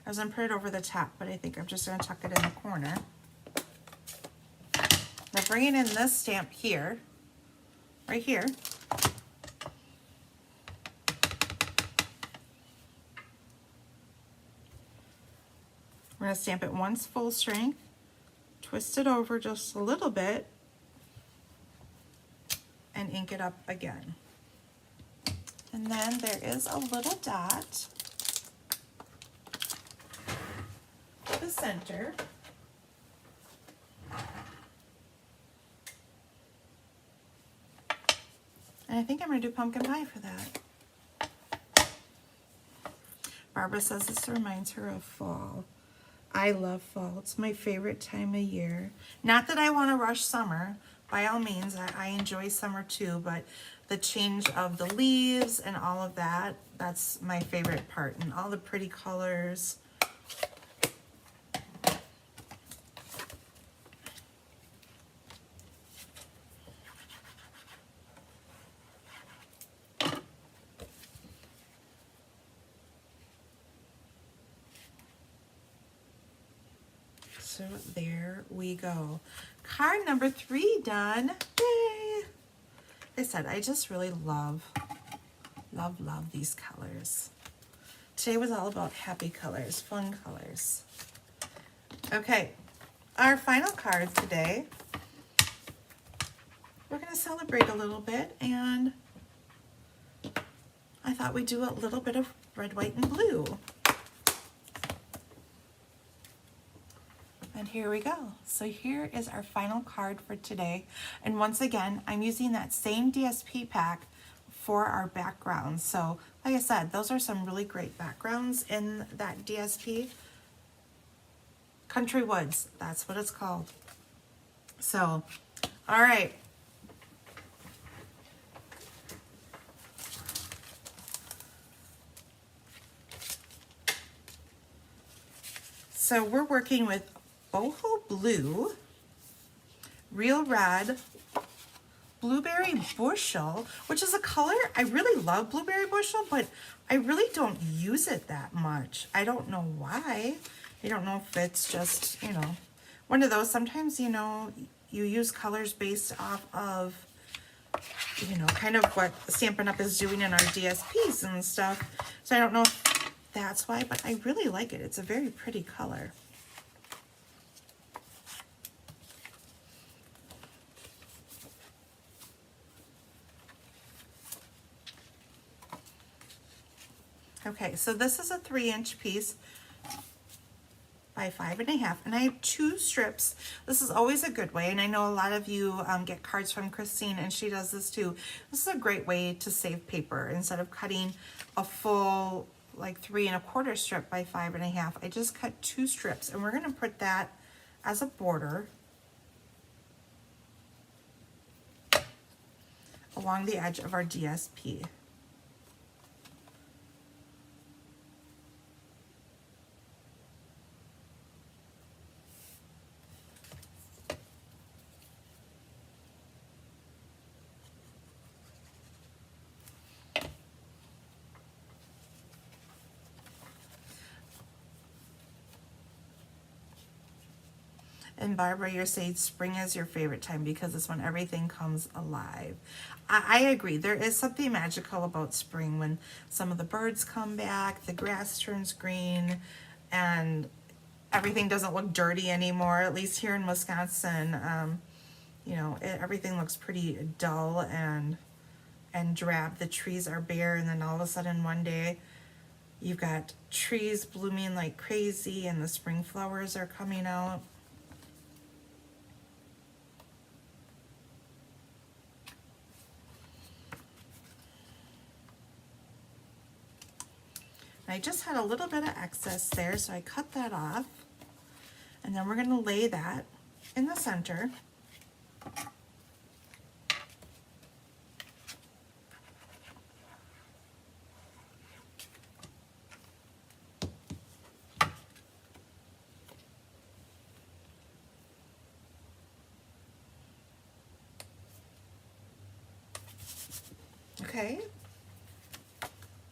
I was going to put it over the top, but I think I'm just going to tuck it in the corner. We're bringing in this stamp here, right here. We're going to stamp it once full strength, twist it over just a little bit, and ink it up again. And then there is a little dot to the center. And I think I'm going to do pumpkin pie for that. Barbara says this reminds her of fall. I love fall. It's my favorite time of year. Not that I want to rush summer. By all means, I enjoy summer too, but the change of the leaves and all of that, that's my favorite part, and all the pretty colors. So there we go. Card number 3 done. Yay! Like I said, I just really love these colors. Today was all about happy colors, fun colors. Okay, our final card today. We're going to celebrate a little bit, and I thought we'd do a little bit of red, white, and blue. And here we go. So here is our final card for today. And once again, I'm using that same DSP pack for our backgrounds. So like I said, those are some really great backgrounds in that DSP. Country Woods, that's what it's called. So, all right. So we're working with Boho Blue, Real Red, Blueberry Bushel, which is a color, I really love Blueberry Bushel, but I really don't use it that much. I don't know why. I don't know if it's just, you know, one of those. Sometimes, you know, you use colors based off of you know, kind of what Stampin' Up! Is doing in our DSPs and stuff. So I don't know if that's why, but I really like it. It's a very pretty color. Okay, so this is a 3-inch piece by 5.5, and I have 2 strips. This is always a good way, and I know a lot of you get cards from Christine, and she does this too. This is a great way to save paper. Instead of cutting a full like 3¼ strip by 5.5, I just cut 2 strips, and we're gonna put that as a border along the edge of our DSP. And Barbara, you're saying spring is your favorite time because it's when everything comes alive. I agree. There is something magical about spring when some of the birds come back, the grass turns green, and everything doesn't look dirty anymore. At least here in Wisconsin, you know, everything looks pretty dull and drab. The trees are bare, and then all of a sudden one day you've got trees blooming like crazy, and the spring flowers are coming out. I just had a little bit of excess there, so I cut that off. And then we're going to lay that in the center. Okay.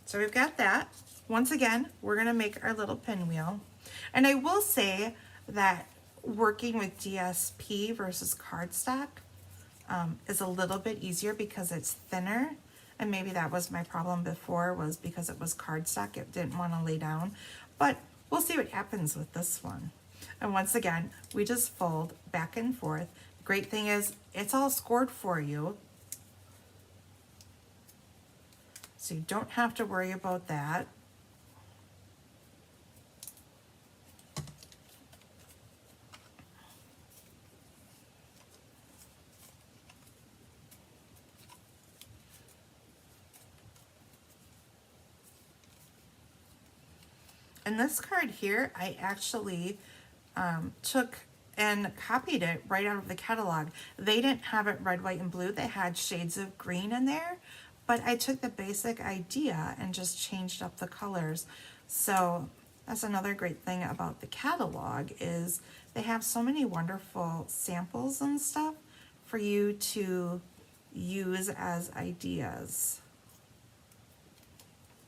So we've got that. Once again, we're going to make our little pinwheel. And I will say that working with DSP versus cardstock is a little bit easier because it's thinner. And maybe that was my problem before, was because it was cardstock. It didn't want to lay down. But we'll see what happens with this one. And once again, we just fold back and forth. The great thing is it's all scored for you. So you don't have to worry about that. And this card here, I actually took and copied it right out of the catalog. They didn't have it red, white, and blue. They had shades of green in there, but I took the basic idea and just changed up the colors. So that's another great thing about the catalog, is they have so many wonderful samples and stuff for you to use as ideas.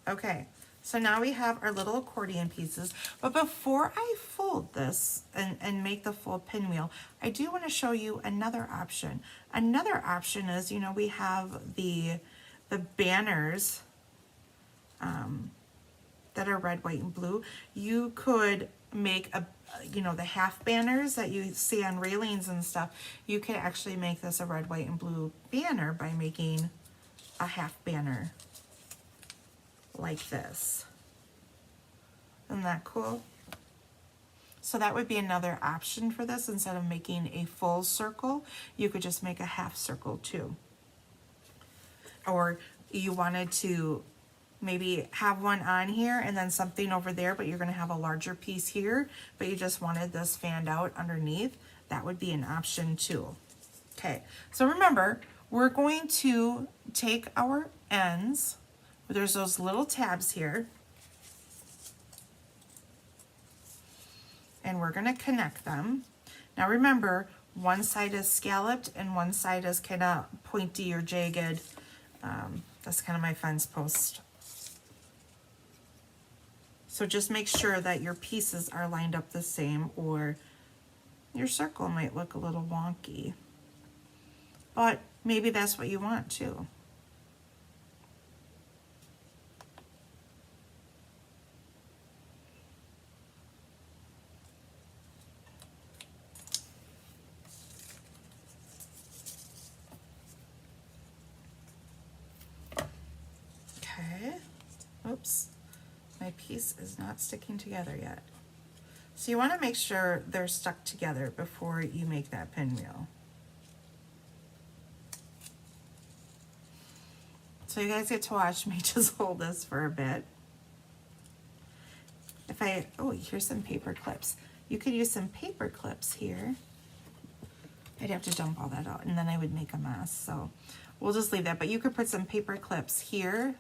Okay. So now we have our little accordion pieces, but before I fold this and make the full pinwheel, I do want to show you another option. Another option is, you know, we have the banners that are red, white, and blue. You could make you know, the half banners that you see on railings and stuff. You could actually make this a red, white, and blue banner by making a half banner like this. Isn't that cool? So that would be another option for this. Instead of making a full circle, you could just make a half circle too. Or you wanted to maybe have one on here and then something over there, but you're going to have a larger piece here, but you just wanted this fanned out underneath. That would be an option too. Okay, so remember, we're going to take our ends. There's those little tabs here, and we're going to connect them. Now remember, one side is scalloped and one side is kind of pointy or jagged. That's kind of my fence post. So just make sure that your pieces are lined up the same, or your circle might look a little wonky. but maybe that's what you want too. Okay, oops, my piece is not sticking together yet. So you want to make sure they're stuck together before you make that pinwheel. So you guys get to watch me just hold this for a bit. Oh, here's some paper clips. You could use some paper clips here. I'd have to dump all that out and then I would make a mess. So we'll just leave that, but you could put some paper clips here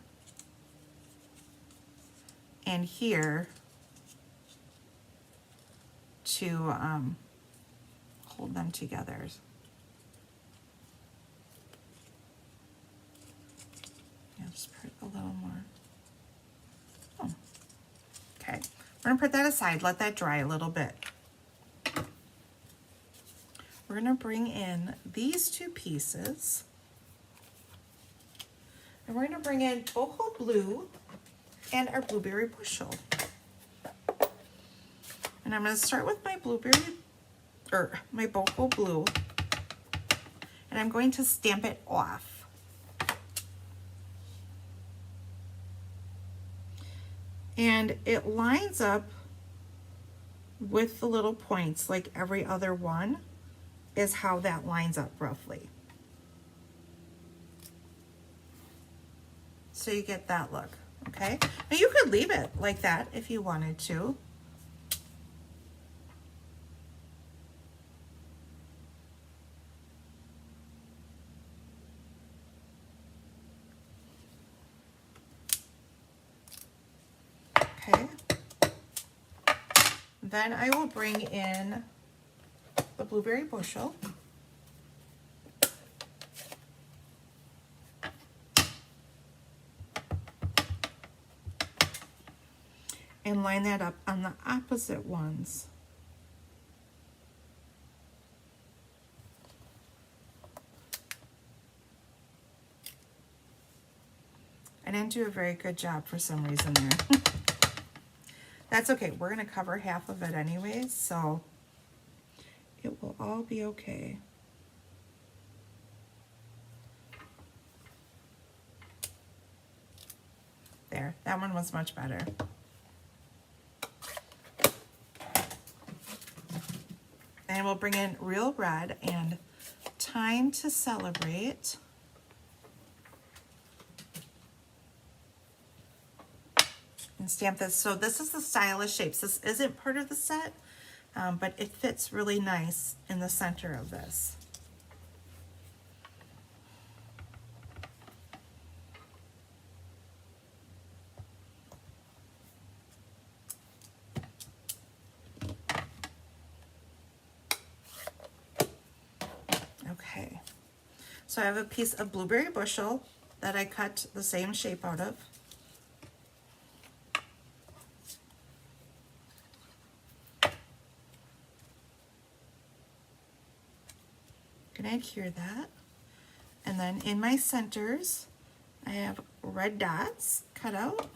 and here to hold them together. Yeah, just put a little more. Oh, okay. We're gonna put that aside, let that dry a little bit. We're gonna bring in these two pieces. And we're gonna bring in boho blue and our blueberry bushel. And I'm gonna start with my my boho blue, and I'm going to stamp it off. And it lines up with the little points like every other one is how that lines up roughly. So you get that look, okay? Now you could leave it like that if you wanted to. Okay. Then I will bring in the blueberry bushel. And line that up on the opposite ones. I didn't do a very good job for some reason there. That's okay, we're gonna cover half of it anyways, so it will all be okay. There, that one was much better. And we'll bring in Real Red and Time to Celebrate. And stamp this. So this is the stylish shapes. This isn't part of the set, but it fits really nice in the center of this. Okay, so I have a piece of blueberry bushel that I cut the same shape out of. Gonna adhere that. And then in my centers, I have red dots cut out.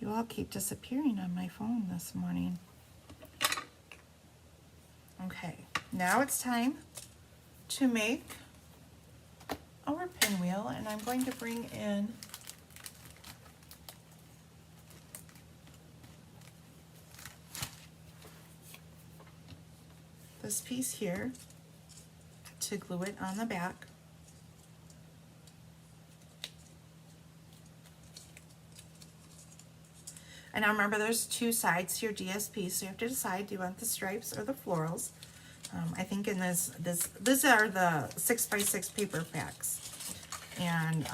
You all keep disappearing on my phone this morning. Okay, now it's time to make our pinwheel, and I'm going to bring in this piece here to glue it on the back. And now remember, there's two sides to your DSP, so you have to decide, do you want the stripes or the florals? I think in these are the 6x6 paper packs. And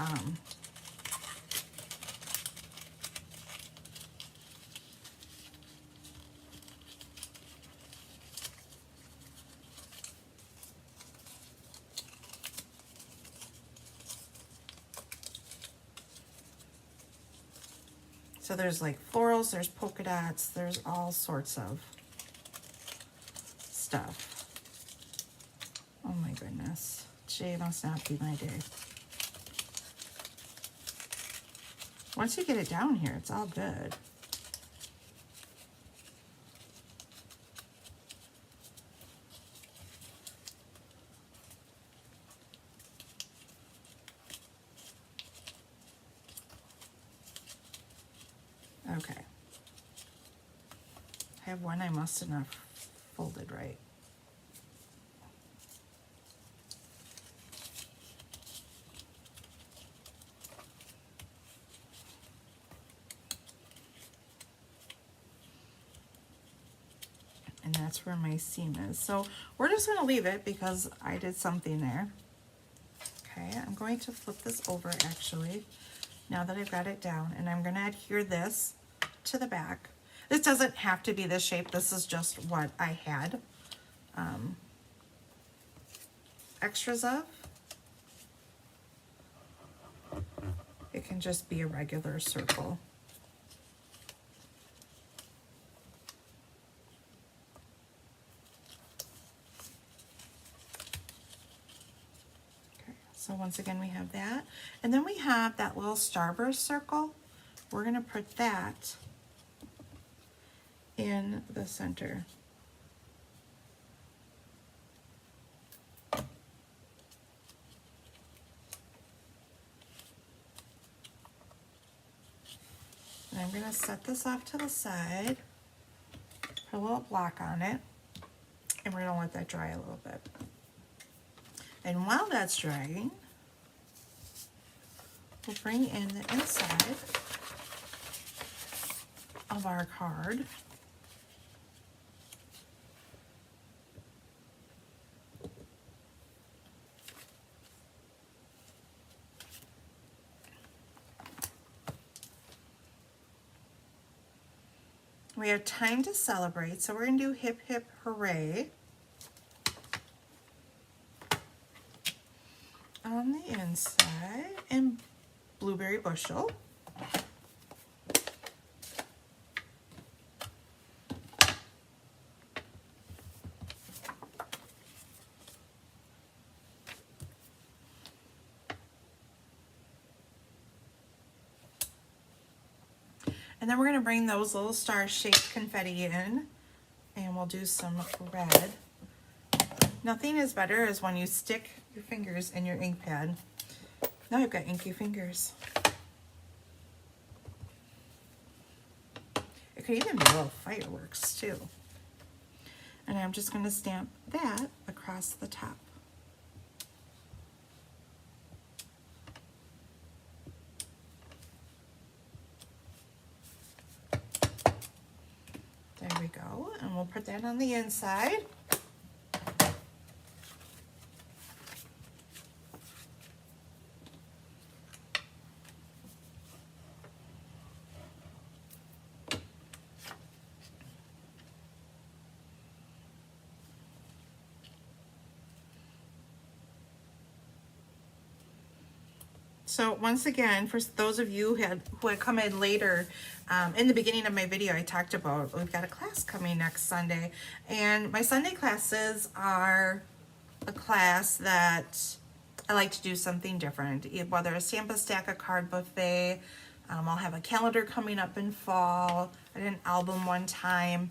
So there's like florals, there's polka dots, there's all sorts of stuff. Oh my goodness. Today must not be my day. Once you get it down here, it's all good. Okay. I have one I must have not folded right. And that's where my seam is. So we're just going to leave it because I did something there. Okay, I'm going to flip this over actually, now that I've got it down, and I'm going to adhere this to the back. This doesn't have to be this shape. This is just what I had extras of. It can just be a regular circle. So once again, we have that. And then we have that little starburst circle. We're going to put that in the center. And I'm going to set this off to the side, put a little block on it, and we're going to let that dry a little bit. And while that's drying, we'll bring in the inside of our card. We have time to celebrate, so we're going to do hip hip hooray on the inside and blueberry bushel. And then we're going to bring those little star-shaped confetti in, and we'll do some red. Nothing is better as when you stick your fingers in your ink pad. Now I've got inky fingers. It could even be little fireworks too. And I'm just going to stamp that across the top. There we go, and we'll put that on the inside. So once again, for those of you who had come in later, in the beginning of my video, I talked about we've got a class coming next Sunday. And my Sunday classes are a class that I like to do something different, whether a stamp a stack a card buffet. I'll have a calendar coming up in fall. I did an album one time.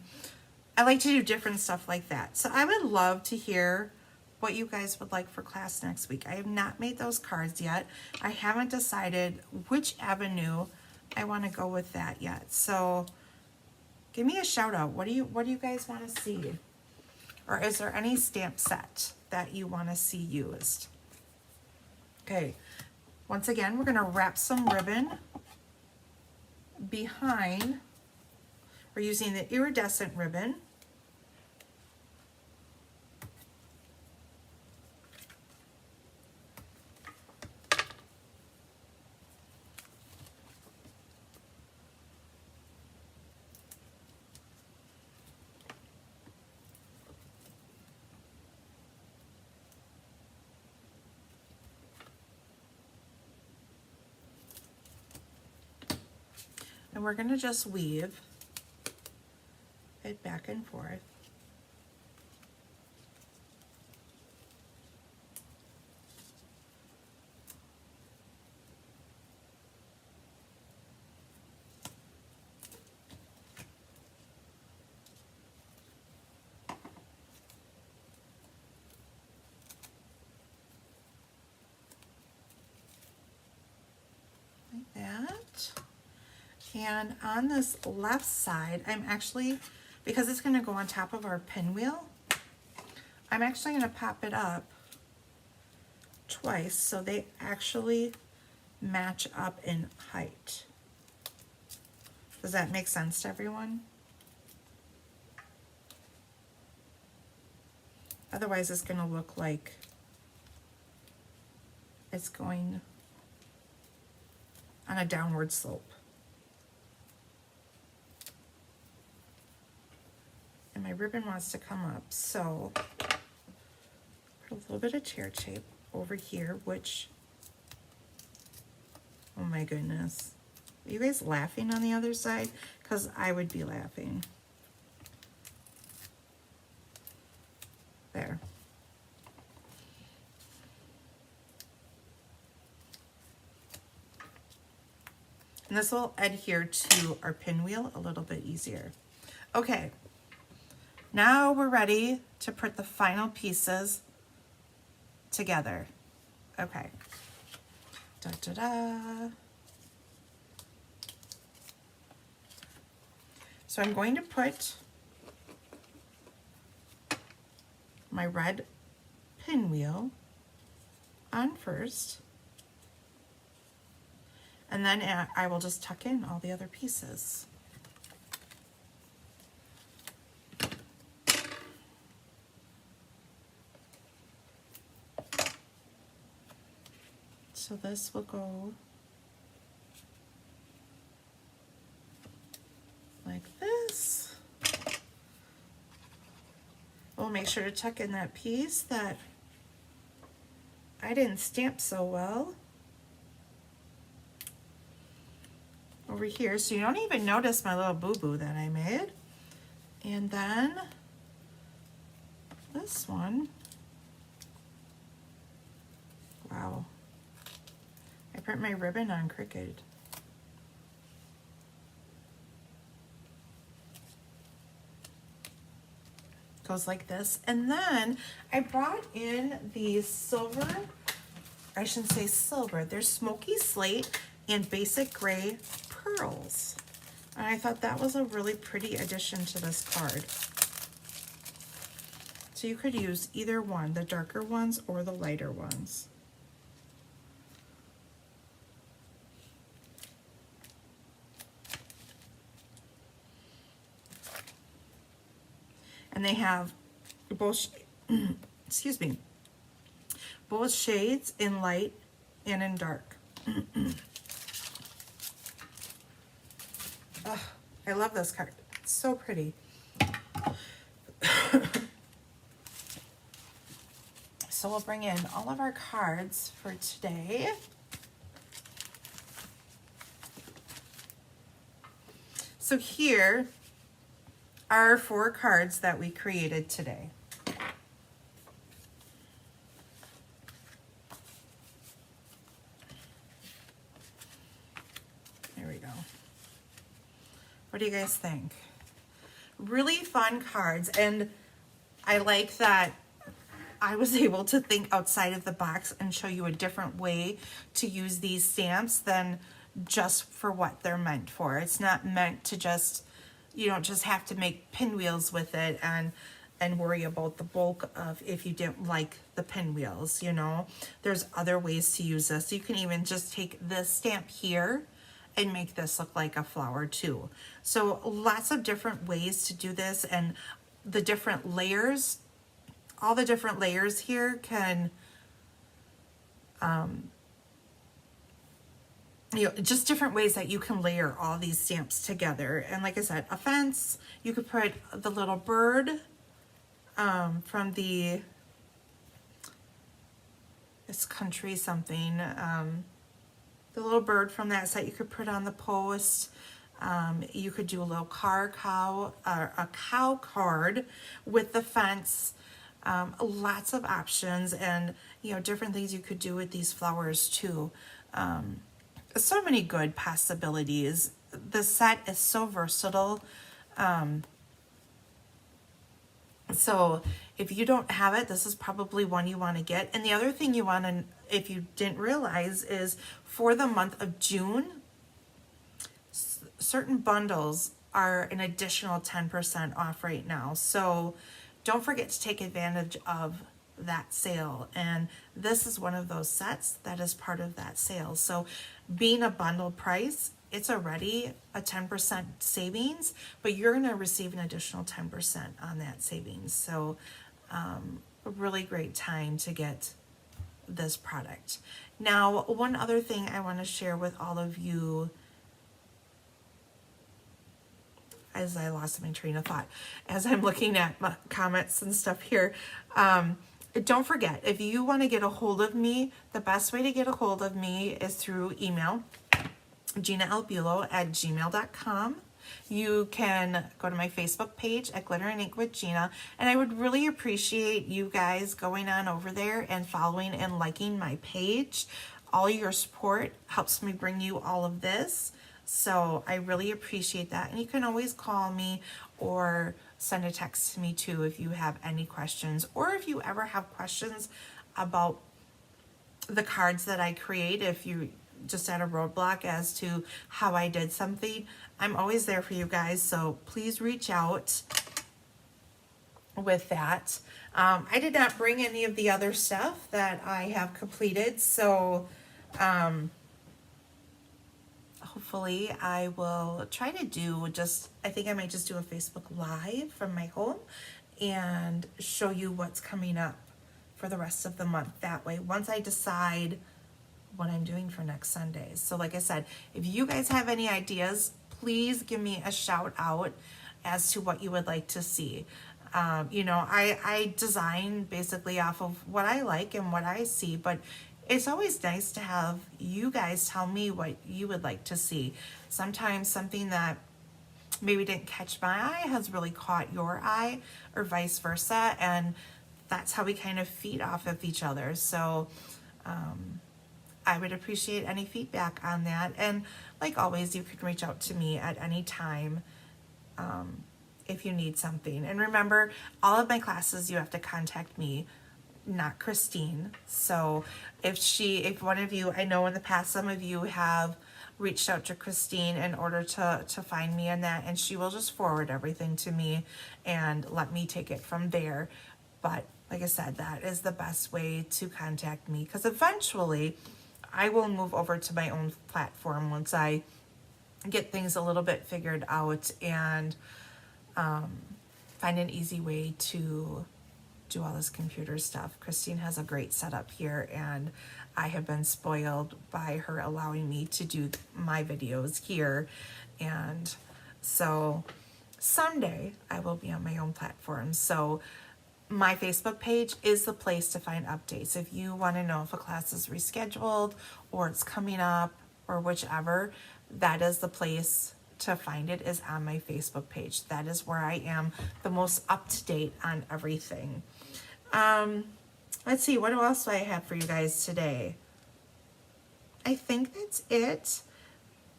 I like to do different stuff like that. So I would love to hear what you guys would like for class next week. I have not made those cards yet. I haven't decided which avenue I want to go with that yet. So give me a shout out. What do you guys want to see? Or is there any stamp set that you want to see used? Okay, once again, we're going to wrap some ribbon behind. We're using the iridescent ribbon. And we're going to just weave it back and forth. Like that. And on this left side, I'm actually, because it's going to go on top of our pinwheel, I'm actually going to pop it up twice so they actually match up in height. Does that make sense to everyone? Otherwise, it's going to look like it's going on a downward slope. And my ribbon wants to come up, so put a little bit of tear tape over here, which, oh my goodness. Are you guys laughing on the other side? Because I would be laughing. There. And this will adhere to our pinwheel a little bit easier. Okay, now we're ready to put the final pieces together. Okay. Da, da, da. So I'm going to put my red pinwheel on first, and then I will just tuck in all the other pieces. So this will go like this. We'll make sure to tuck in that piece that I didn't stamp so well over here, so you don't even notice my little boo-boo that I made. And then this one, wow, I print my ribbon on crooked. Goes like this. And then I brought in these silver, I shouldn't say silver, they're smoky slate and basic gray pearls. And I thought that was a really pretty addition to this card. So you could use either one, the darker ones or the lighter ones. And they have both, excuse me, both shades in light and in dark. Oh, I love this card. It's so pretty. So we'll bring in all of our cards for today. So here are 4 cards that we created today. There we go. What do you guys think? Really fun cards, and I like that I was able to think outside of the box and show you a different way to use these stamps than just for what they're meant for. It's not meant to just, you don't just have to make pinwheels with it and worry about the bulk of if you didn't like the pinwheels, you know. There's other ways to use this. You can even just take this stamp here and make this look like a flower too. So lots of different ways to do this, and the different layers, all the different layers here can, you know, just different ways that you can layer all these stamps together. And like I said, a fence, you could put the little bird from the, it's country something, the little bird from that set you could put on the post. You could do a little a cow card with the fence. Lots of options, and different things you could do with these flowers too. So many good possibilities. The set is so versatile. So if you don't have it, this is probably one you want to get. And the other thing you want to, if you didn't realize, is for the month of June, certain bundles are an additional 10% off right now. So don't forget to take advantage of that sale. And this is one of those sets that is part of that sale. So being a bundle price, it's already a 10% savings, but you're going to receive an additional 10% on that savings. So a really great time to get this product. Now, one other thing I want to share with all of you, as I lost my train of thought, as I'm looking at my comments and stuff here, don't forget, if you want to get a hold of me, the best way to get a hold of me is through email, ginalbulo@gmail.com. You can go to my Facebook page at Glitter and Ink with Gina, and I would really appreciate you guys going on over there and following and liking my page. All your support helps me bring you all of this, so I really appreciate that. And you can always call me or send a text to me too if you have any questions, or if you ever have questions about the cards that I create, if you just at a roadblock as to how I did something, I'm always there for you guys, so please reach out with that. I did not bring any of the other stuff that I have completed, so hopefully I will try to do I think I might just do a Facebook Live from my home and show you what's coming up for the rest of the month that way, once I decide what I'm doing for next Sunday. So like I said, if you guys have any ideas, please give me a shout out as to what you would like to see. I design basically off of what I like and what I see, but it's always nice to have you guys tell me what you would like to see. Sometimes something that maybe didn't catch my eye has really caught your eye, or vice versa, and that's how we kind of feed off of each other. So I would appreciate any feedback on that. And like always, you can reach out to me at any time if you need something. And remember, all of my classes, you have to contact me, not Christine. So if one of you, I know in the past some of you have reached out to Christine in order to find me in that, and she will just forward everything to me and let me take it from there. But like I said, that is the best way to contact me, because eventually I will move over to my own platform once I get things a little bit figured out and find an easy way to do all this computer stuff. Christine has a great setup here, and I have been spoiled by her allowing me to do my videos here. And so someday I will be on my own platform. So my Facebook page is the place to find updates. If you want to know if a class is rescheduled or it's coming up or whichever, that is the place to find it, is on my Facebook page. That is where I am the most up to date on everything. Let's see, what else do I have for you guys today? I think that's it.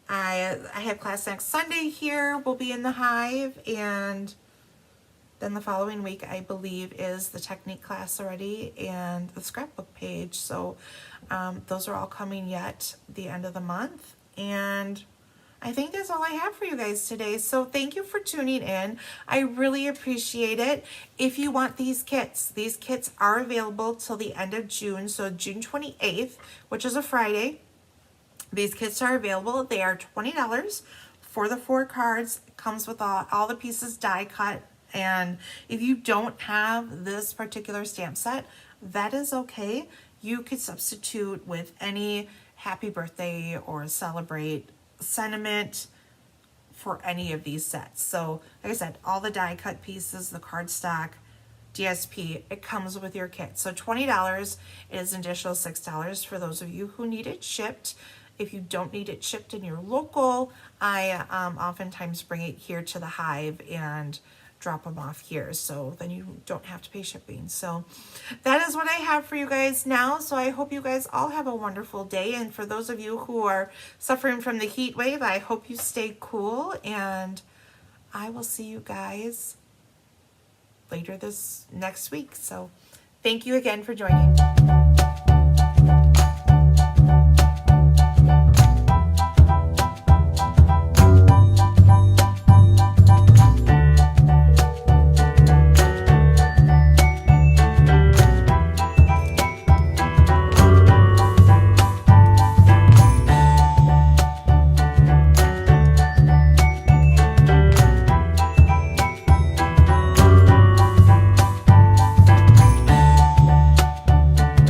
I have class next Sunday here. We'll be in the Hive, and then the following week, I believe, is the technique class already and the scrapbook page. So those are all coming yet the end of the month. And I think that's all I have for you guys today. So thank you for tuning in. I really appreciate it. If you want these kits are available till the end of June. So June 28th, which is a Friday. These kits are available. They are $20 for the 4 cards. It comes with all the pieces die cut. And if you don't have this particular stamp set, that is okay. You could substitute with any happy birthday or celebrate sentiment for any of these sets. So like I said, all the die cut pieces, the cardstock, DSP, it comes with your kit. So $20 is an additional $6 for those of you who need it shipped. If you don't need it shipped in your local, I oftentimes bring it here to the hive and drop them off here, so then you don't have to pay shipping. So that is what I have for you guys now. So I hope you guys all have a wonderful day, and for those of you who are suffering from the heat wave, I hope you stay cool, and I will see you guys later this next week. So thank you again for joining.